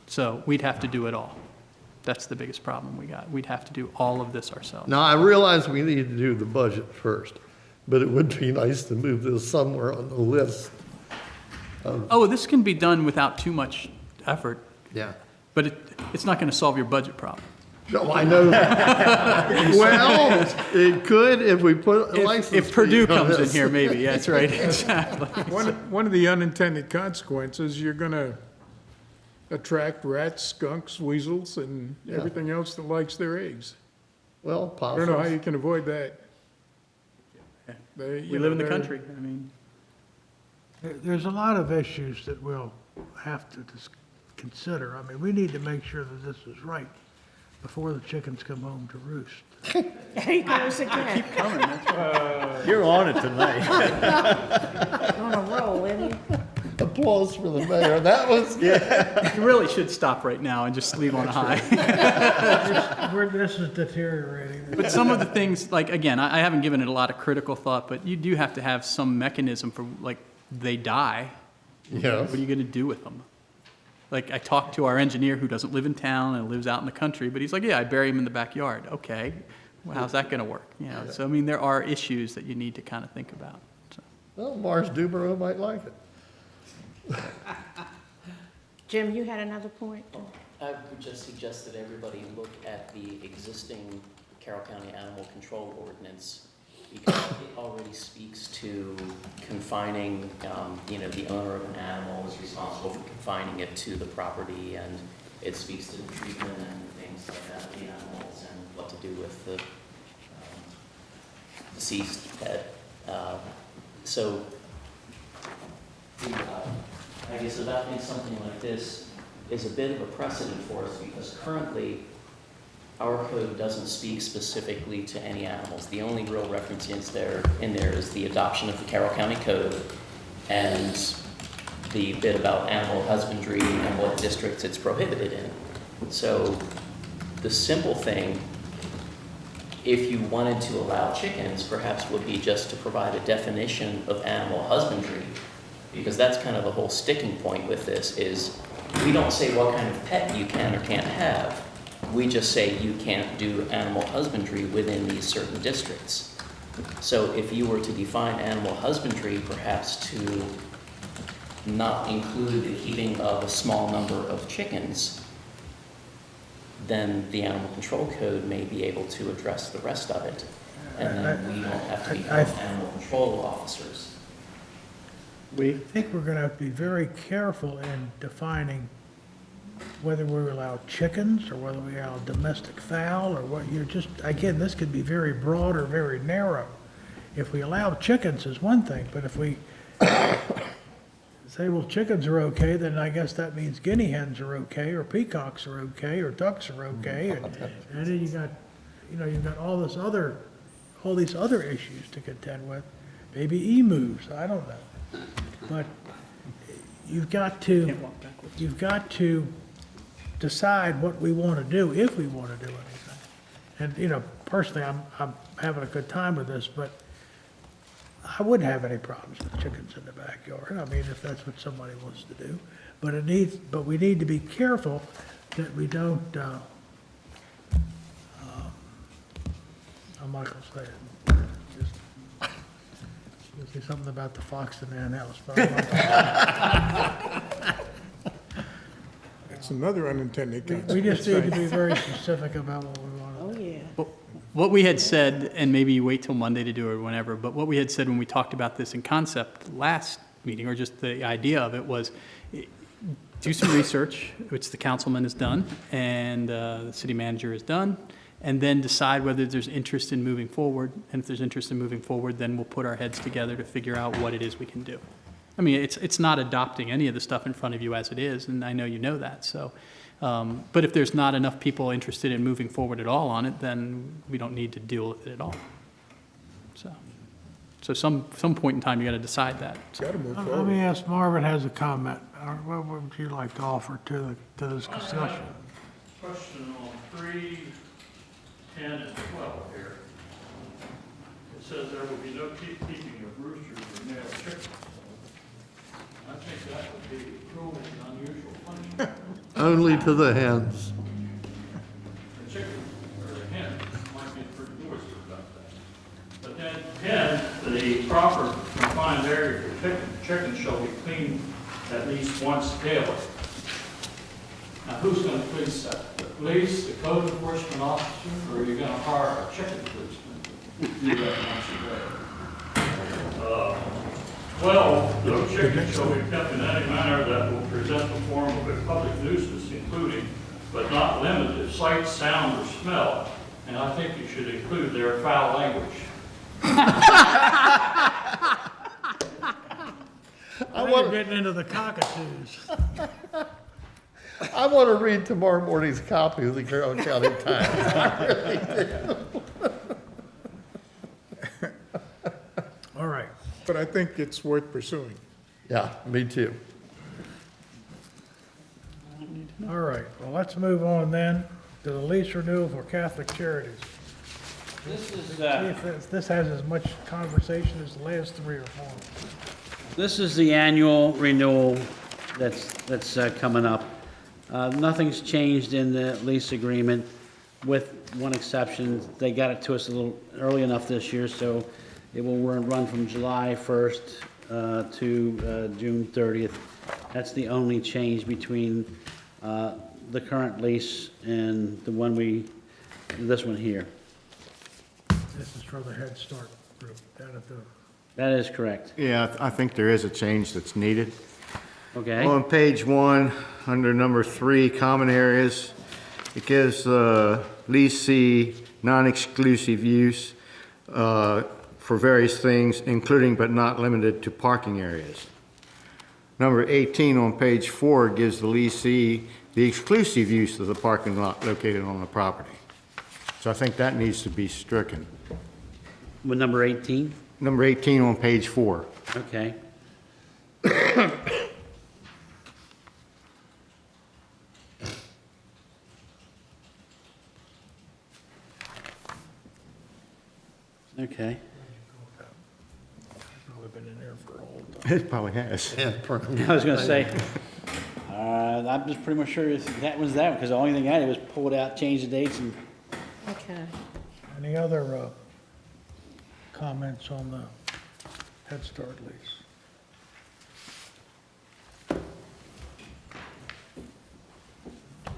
So we'd have to do it all. That's the biggest problem we got. We'd have to do all of this ourselves. Now, I realize we need to do the budget first, but it would be nice to move this somewhere on the list. Oh, this can be done without too much effort, Yeah. but it's not going to solve your budget problem. No, I know. Well, it could if we put a license If Purdue fee on comes in this. here, maybe, yeah, that's right, exactly. One of the unintended consequences, you're gonna attract rats, skunks, weasels, and everything else that likes their eggs. Well, I don't know how possums. you can avoid that. We live in the country, I mean. There's a lot of issues that we'll have to consider. I mean, we need to make sure that this is right before the chickens come home to roost. There he goes again. You're on it tonight. On a roll, isn't he? applause for the mayor. That was good. You really should stop right now and just leave on a high. This is deteriorating. But some of the things, like, again, I haven't given it a lot of critical thought, but you do have to have some mechanism for, like, they die. Yes. What are you going to do with them? Like, I talked to our engineer who doesn't live in town and lives out in the country, but he's like, yeah, I bury him in the backyard. Okay, well, how's that going to work? You know, so, I mean, there are issues that you need to kind of think about. So. Well, Mars Dubrow might like it. Jim, you had another point? I would just suggest that everybody look at the existing Carroll County Animal Control Ordinance, because it already speaks to confining, the owner of an animal is responsible for confining it to the property, and it speaks to the treatment and things like that of the animals and what to do with the deceased pet. So, I guess adopting something like this is a bit of a precedent for us, because currently our code doesn't speak specifically to any animals. The only real reference in there is the adoption of the Carroll County Code and the bit about animal husbandry and what districts it's prohibited in. So the simple thing, if you wanted to allow chickens, perhaps would be just to provide a definition of animal husbandry, because that's kind of the whole sticking point with this is we don't say what kind of pet you can or can't have. We just say you can't do animal husbandry within these certain districts. So if you were to define animal husbandry, perhaps to not include the keeping of a small number of chickens, then the animal control code may be able to address the rest of it. And then we don't have to become animal control officers. I think we're going to have to be very careful in defining whether we allow chickens or whether we allow domestic fowl or what you're just, again, this could be very broad or very narrow. If we allow chickens is one thing, but if we say, well, chickens are okay, then I guess that means guinea hens are okay, or peacocks are okay, or ducks are okay, and then you've got all these other issues to contend with, maybe emus, I don't know. But you've got to decide what we want to do, if we want to do anything. And, personally, I'm having a good time with this, but I wouldn't have any problems with chickens in the backyard. I mean, if that's what somebody wants to do. But we need to be careful that we don't, I'm not going to say it. You'll say something about the fox in the hen house, but I'm not. It's another unintended consequence. We just need to be very specific about what we want to do. Oh, yeah. But what we had said, and maybe you wait till Monday to do it or whenever, but what we had said when we talked about this in concept last meeting, or just the idea of it, was do some research, which the councilman has done, and the city manager has done, and then decide whether there's interest in moving forward. And if there's interest in moving forward, then we'll put our heads together to figure out what it is we can do. I mean, it's not adopting any of the stuff in front of you as it is, and I know you know that. So, but if there's not enough people interested in moving forward at all on it, then we don't need to deal with it at all. So some point in time, you got to decide that. So. Got to move Let forward. me ask, Marvin has a comment. What would you like to offer to this discussion? Question on 3, 10, and 12 here. It says there will be no keeping of roosters or male chickens. I think that would be cruel and unusual punishment. Only to the hens. The chicken or the hen might be pretty noisy about that. But then the proper confined area for chickens shall be cleaned at least once daily. Now, who's going to police that? The police, the code enforcement officer, or are you going to hire a chicken policeman to do that once a day? 12, no chicken shall be kept in any manner that will present the form of a public nuisance, including, but not limited, to sight, sound, or smell. And I think you should include their foul language. You're getting into the cockatoos. I want to read tomorrow morning's copy of the Carroll County Times. I really do. All right. But I think it's worth pursuing. Yeah, me too. All right, well, let's move on then to the lease renewal for Catholic Charities. This is, See if this has as much conversation as the last 3 or 4. This is the annual renewal that's coming up. Nothing's changed in the lease agreement, with one exception. They got it to us a little early enough this year, so it will run from July 1st to June 30th. That's the only change between the current lease and this one here. This is for the Head Start group down at the, That is correct. Yeah, I think there is a change that's needed. Okay? On page 1, under number 3, common areas, it gives leasee non-exclusive use for various things, including but not limited to parking areas. Number 18 on page 4 gives the leasee the exclusive use of the parking lot located on the property. So I think that needs to be stricken. With number 18? Number 18 on page 4. Okay. Okay. probably been in there for a whole time. It probably has. Yeah, I was gonna say, I'm just pretty much sure that was that, because the only thing I did was pull it out, change the dates, and Okay. Any other comments on the Head Start lease?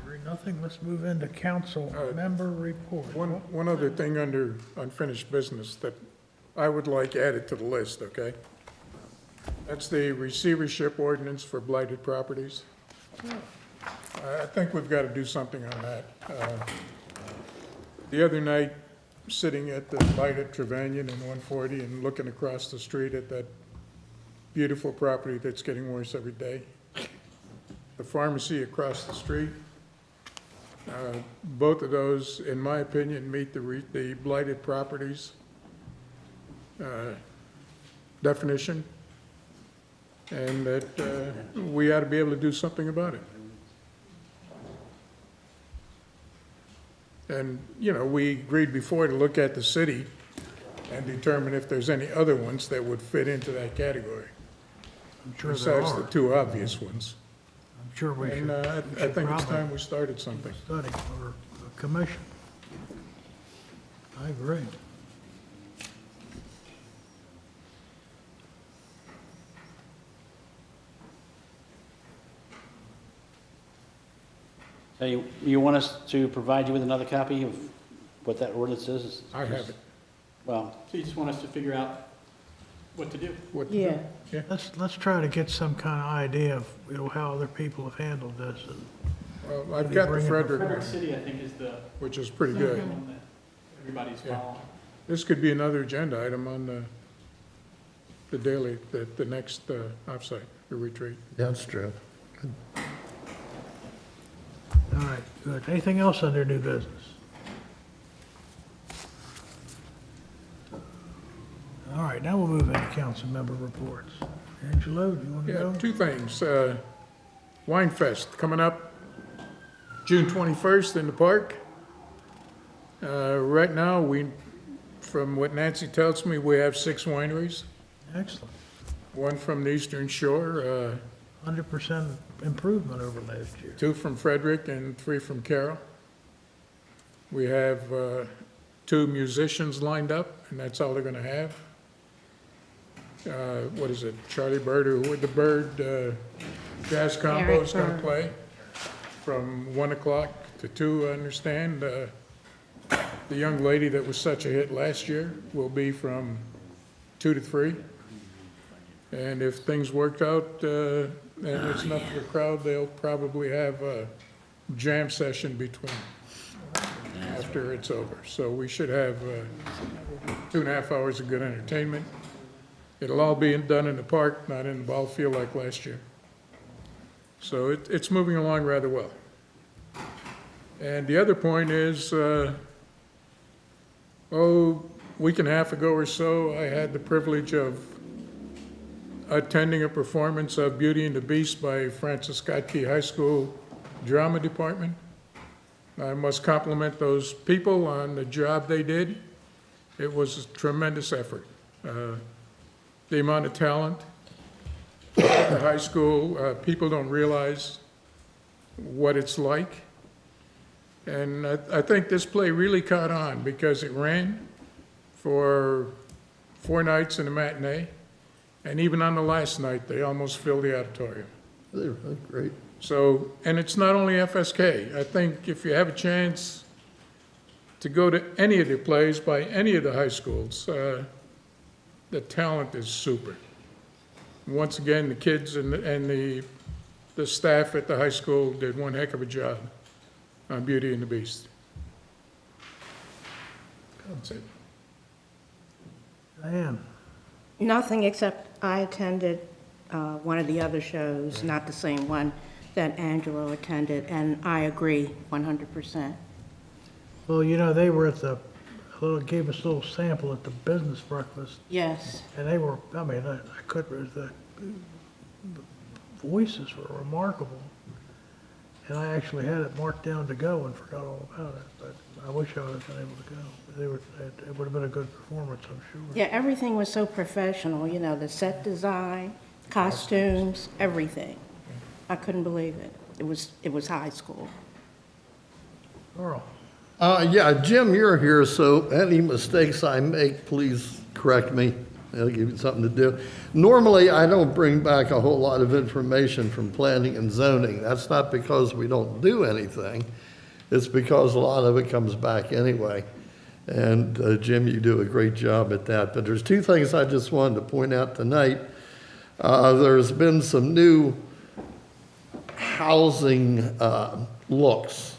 Hearing nothing, let's move into council member report. One other thing under unfinished business that I would like added to the list, okay? That's the receivership ordinance for blighted properties. I think we've got to do something on that. The other night, sitting at the light at Trevanion and 140 and looking across the street at that beautiful property that's getting worse every day, the pharmacy across the street, both of those, in my opinion, meet the blighted properties definition, and that we ought to be able to do something about it. And, you know, we agreed before to look at the city and determine if there's any other ones that would fit into that category, I'm sure there besides the are. two obvious ones. I'm sure we should. And I we should think it's probably time we started something. Study or a commission. I agree. so you want us to provide you with another copy of what that ordinance is? I have it. Well, So you just want us to figure out what to do? What to do. Yeah. Let's try to get some kind of idea of, how other people have handled this. And Well, I've got the Frederick Frederick one, City, I think, is the which is pretty good. one that everybody's Yeah. following. This could be another agenda item on the daily, the next offsite, the retreat. That's true. All right, good. Anything else under new business? All right, now we'll move into council member reports. Angelo, do you want to Yeah, go? two things. Wine Fest coming up June 21st in the park. Right now, from what Nancy tells me, we have 6 wineries. Excellent. One from the Eastern Shore, 100% improvement over last year. 2 from Frederick, and 3 from Carroll. We have 2 musicians lined up, and that's all they're going to have. What is it, Charlie Bird, or with the Bird Jazz Combo is going to Bird. play from 1 o'clock to 2, I understand. The young lady that was such a hit last year will be from 2 to 3. And if things worked out and it's enough for a crowd, they'll probably have a jam session between after it's over. So we should have 2.5 hours of good entertainment. It'll all be done in the park, not in the ball field like last year. So it's moving along rather well. And the other point is, week and a half ago or so, I had the privilege of attending a performance of Beauty and the Beast by Francis Scott Key High School drama department. I must compliment those people on the job they did. It was a tremendous effort. The amount of talent at the high school, people don't realize what it's like. And I think this play really caught on because it ran for 4 nights in a matinee. And even on the last night, they almost filled the auditorium. They're great. So, and it's not only FSK. I think if you have a chance to go to any of the plays by any of the high schools, the talent is super. Once again, the kids and the staff at the high school did one heck of a job on Beauty and the Beast. That's it. Diane? Nothing, except I attended one of the other shows, not the same one that Angelo attended, and I agree 100%. Well, you know, they were at gave us a little sample at the business breakfast, Yes. and they were, I mean, I couldn't, the voices were remarkable. And I actually had it marked down to go and forgot all about it, but I wish I would have been able to go. It would have been a good performance, I'm sure. Yeah, everything was so professional, you know, the set design, costumes, everything. I couldn't believe it. It was high school. Earl? Yeah, Jim, you're here, so any mistakes I make, please correct me. I'll give you something to do. Normally, I don't bring back a whole lot of information from planning and zoning. That's not because we don't do anything. It's because a lot of it comes back anyway. And Jim, you do a great job at that. But there's 2 things I just wanted to point out tonight. There's been some new housing looks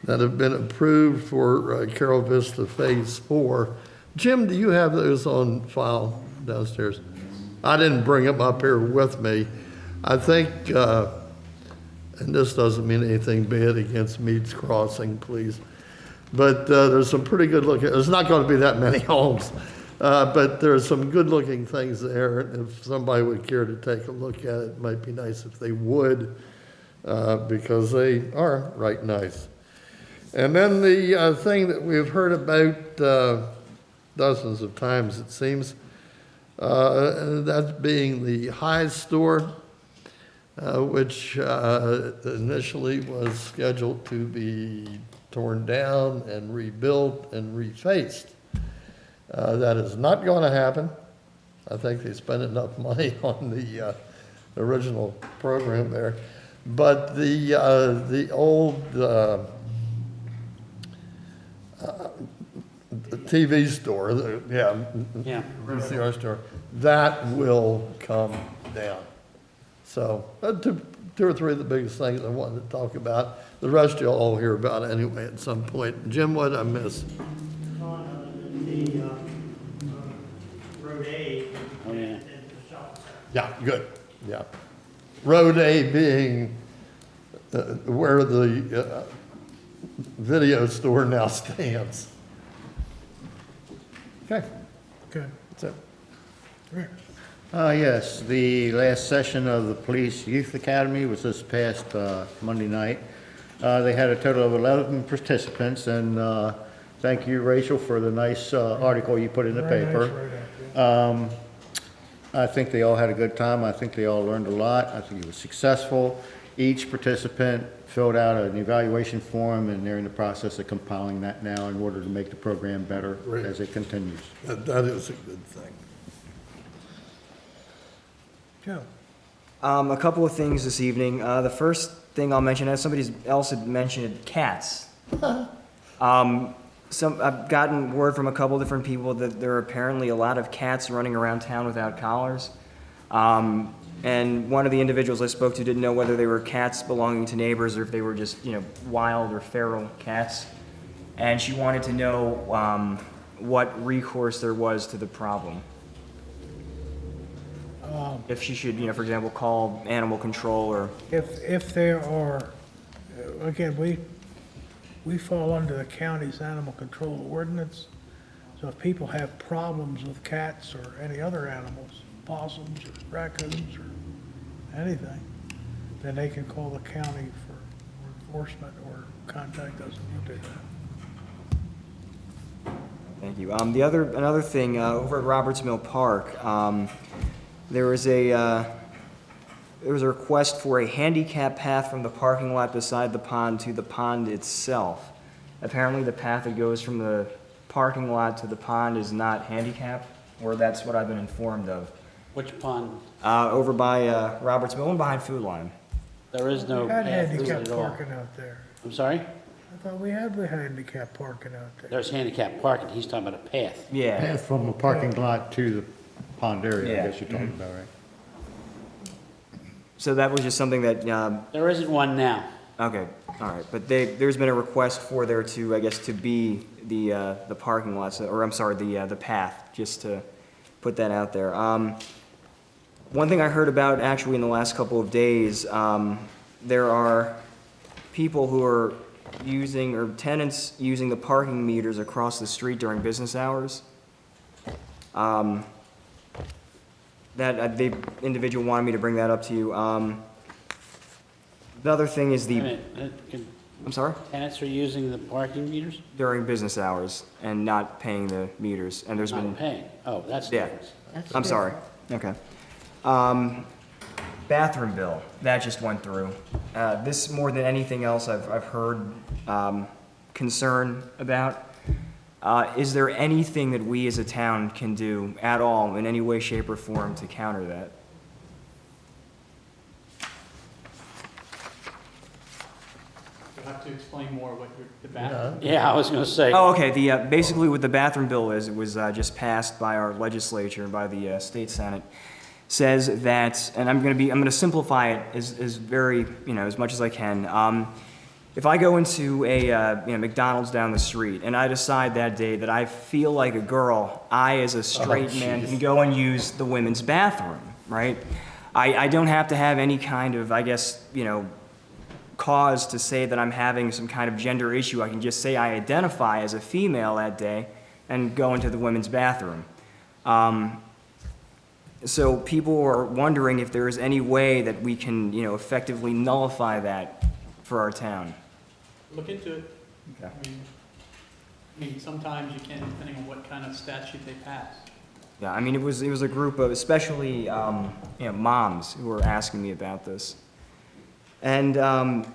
that have been approved for Carol Vista Phase 4. Jim, do you have those on file downstairs? I didn't bring them up here with me. I think, and this doesn't mean anything bad against Meads Crossing, please, but there's some pretty good looking, there's not going to be that many homes, but there's some good looking things there. If somebody would care to take a look at it, it might be nice if they would, because they are right nice. And then the thing that we've heard about dozens of times, it seems, that being the High Store, which initially was scheduled to be torn down and rebuilt and refaced. That is not going to happen. I think they spent enough money on the original program there. But the old the TV store, Yeah. VCR store, that will come down. So, 2 or 3 of the biggest things I wanted to talk about. The rest you'll all hear about anyway at some point. Jim, what did I miss? On the Road A Oh, yeah. and the shopping center. Yeah, good, yeah. Road A being where the video store now stands. Okay, Good. that's it. Rick? Yes, the last session of the Police Youth Academy was this past Monday night. They had a total of 11 participants, and thank you, Rachel, for the nice article you put in the Very nice paper. write-up, yeah. I think they all had a good time. I think they all learned a lot. I think it was successful. Each participant filled out an evaluation form, and they're in the process of compiling that now in order to make the program better Great. as it continues. That is a good thing. Joe? A couple of things this evening. The first thing I'll mention, as somebody else had mentioned, cats. I've gotten word from a couple different people that there are apparently a lot of cats running around town without collars. And one of the individuals I spoke to didn't know whether they were cats belonging to neighbors or if they were just, wild or feral cats. And she wanted to know what recourse there was to the problem. If she should, for example, call animal control or... If there are, again, we fall under the county's animal control ordinance. So if people have problems with cats or any other animals, possums or raccoons or anything, then they can call the county enforcement or contact us, we'll do that. Thank you. Another thing, over at Roberts Mill Park, there was a request for a handicap path from the parking lot beside the pond to the pond itself. Apparently, the path that goes from the parking lot to the pond is not handicapped, or that's what I've been informed of. Which pond? Over by Roberts Mill and behind Food Line. There is no We had path through it handicap at all. parking out there. I'm sorry? I thought we had the handicap parking out there. There's handicap parking, he's talking about a path. Yeah. Path from the parking lot to the pond area, Yeah. I guess you're talking about, right? So that was just something that, There isn't one now. okay, all right. But there's been a request for there to, I guess, to be the parking lots, or I'm sorry, the path, just to put that out there. One thing I heard about actually in the last couple of days, there are people who are using, or tenants using the parking meters across the street during business hours. The individual wanted me to bring that up to you. Another thing is Wait a the, minute, I'm sorry? tenants are using the parking meters? During business hours and not paying the meters, and there's been. Not paying. Oh, that's the Yeah, difference. I'm sorry. Okay. Bathroom bill, that just went through. This, more than anything else I've heard concern about. Is there anything that we as a town can do at all, in any way, shape, or form to counter that? You'll have to explain more what the bathroom. Yeah, I was gonna say. Oh, okay, basically what the bathroom bill is, it was just passed by our legislature, by the state senate, says that, and I'm gonna simplify it as very, as much as I can. If I go into a McDonald's down the street and I decide that day that I feel like a girl, I as a straight man can go and use the women's bathroom, right? I don't have to have any kind of, I guess, cause to say that I'm having some kind of gender issue. I can just say I identify as a female that day and go into the women's bathroom. So people are wondering if there is any way that we can, effectively nullify that for our town. Look into it. Okay. I mean, sometimes you can, depending on what kind of statute they pass. Yeah, I mean, it was a group of, especially, moms who were asking me about this. And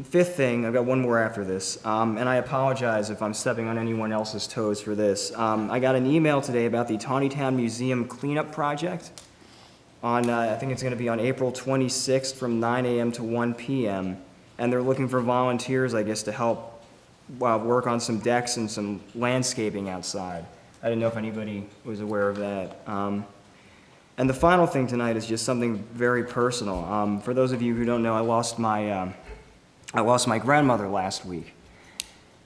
fifth thing, I've got one more after this, and I apologize if I'm stepping on anyone else's toes for this. I got an email today about the Taneytown Museum cleanup project on, I think it's going to be on April 26th from 9 a.m. to 1 p.m. And they're looking for volunteers, I guess, to help work on some decks and some landscaping outside. I didn't know if anybody was aware of that. And the final thing tonight is just something very personal. For those of you who don't know, I lost my grandmother last week.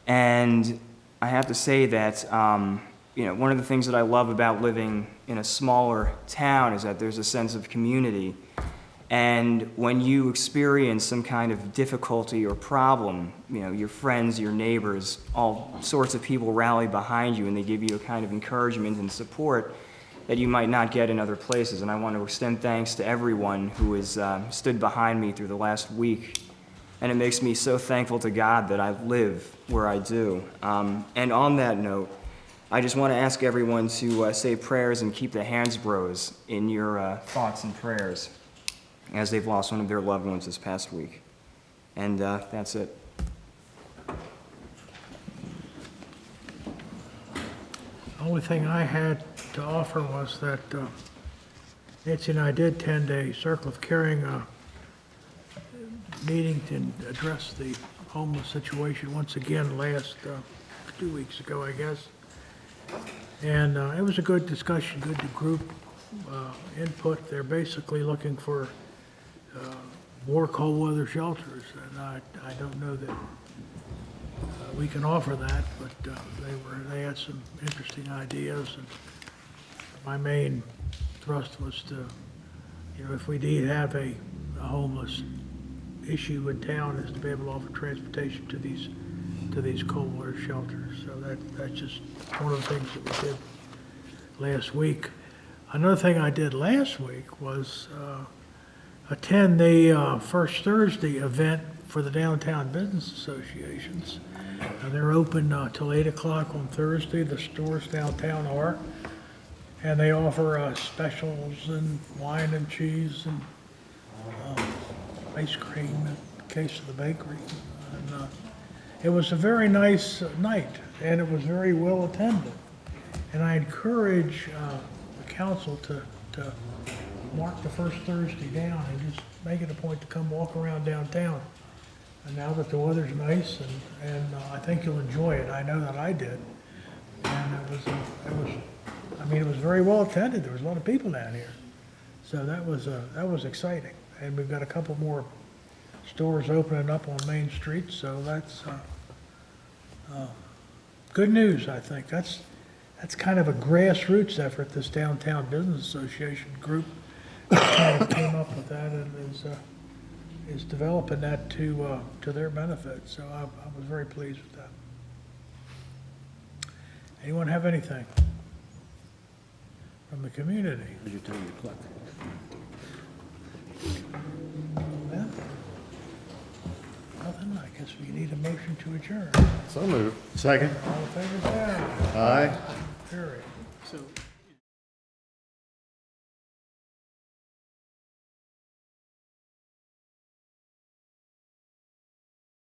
And I have to say that, one of the things that I love about living in a smaller town is that there's a sense of community. And when you experience some kind of difficulty or problem, your friends, your neighbors, all sorts of people rally behind you and they give you a kind of encouragement and support that you might not get in other places. And I want to extend thanks to everyone who has stood behind me through the last week. And it makes me so thankful to God that I live where I do. And on that note, I just want to ask everyone to say prayers and keep the Hansbros in your thoughts and prayers, as they've lost one of their loved ones this past week. And that's it. The only thing I had to offer was that Nancy and I did attend a Circle of Caring meeting to address the homeless situation once again last 2 weeks ago, I guess. And it was a good discussion, good group input. They're basically looking for more cold weather shelters, and I don't know that we can offer that, but they had some interesting ideas, and my main thrust was to, if we did have a homeless issue in town, is to be able to offer transportation to these cold water shelters. So that's just one of the things that we did last week. Another thing I did last week was attend the First Thursday event for the downtown business associations. They're open till 8 o'clock on Thursday, the stores downtown are. And they offer specials and wine and cheese and ice cream in case of the bakery. And it was a very nice night, and it was very well attended. And I encourage the council to mark the first Thursday down and just make it a point to come walk around downtown. And now that the weather's nice, and I think you'll enjoy it. I know that I did. And it was very well attended. There was a lot of people down here. So that was exciting. And we've got a couple more stores opening up on Main Street, so that's good news, I think. That's kind of a grassroots effort, this Downtown Business Association group kind of came up with that and is developing that to their benefit. So I was very pleased with that. Anyone have anything from the community? Well, nothing. I guess we need a motion to adjourn. So moved. Second. All in favor, say aye. Aye. Carried. So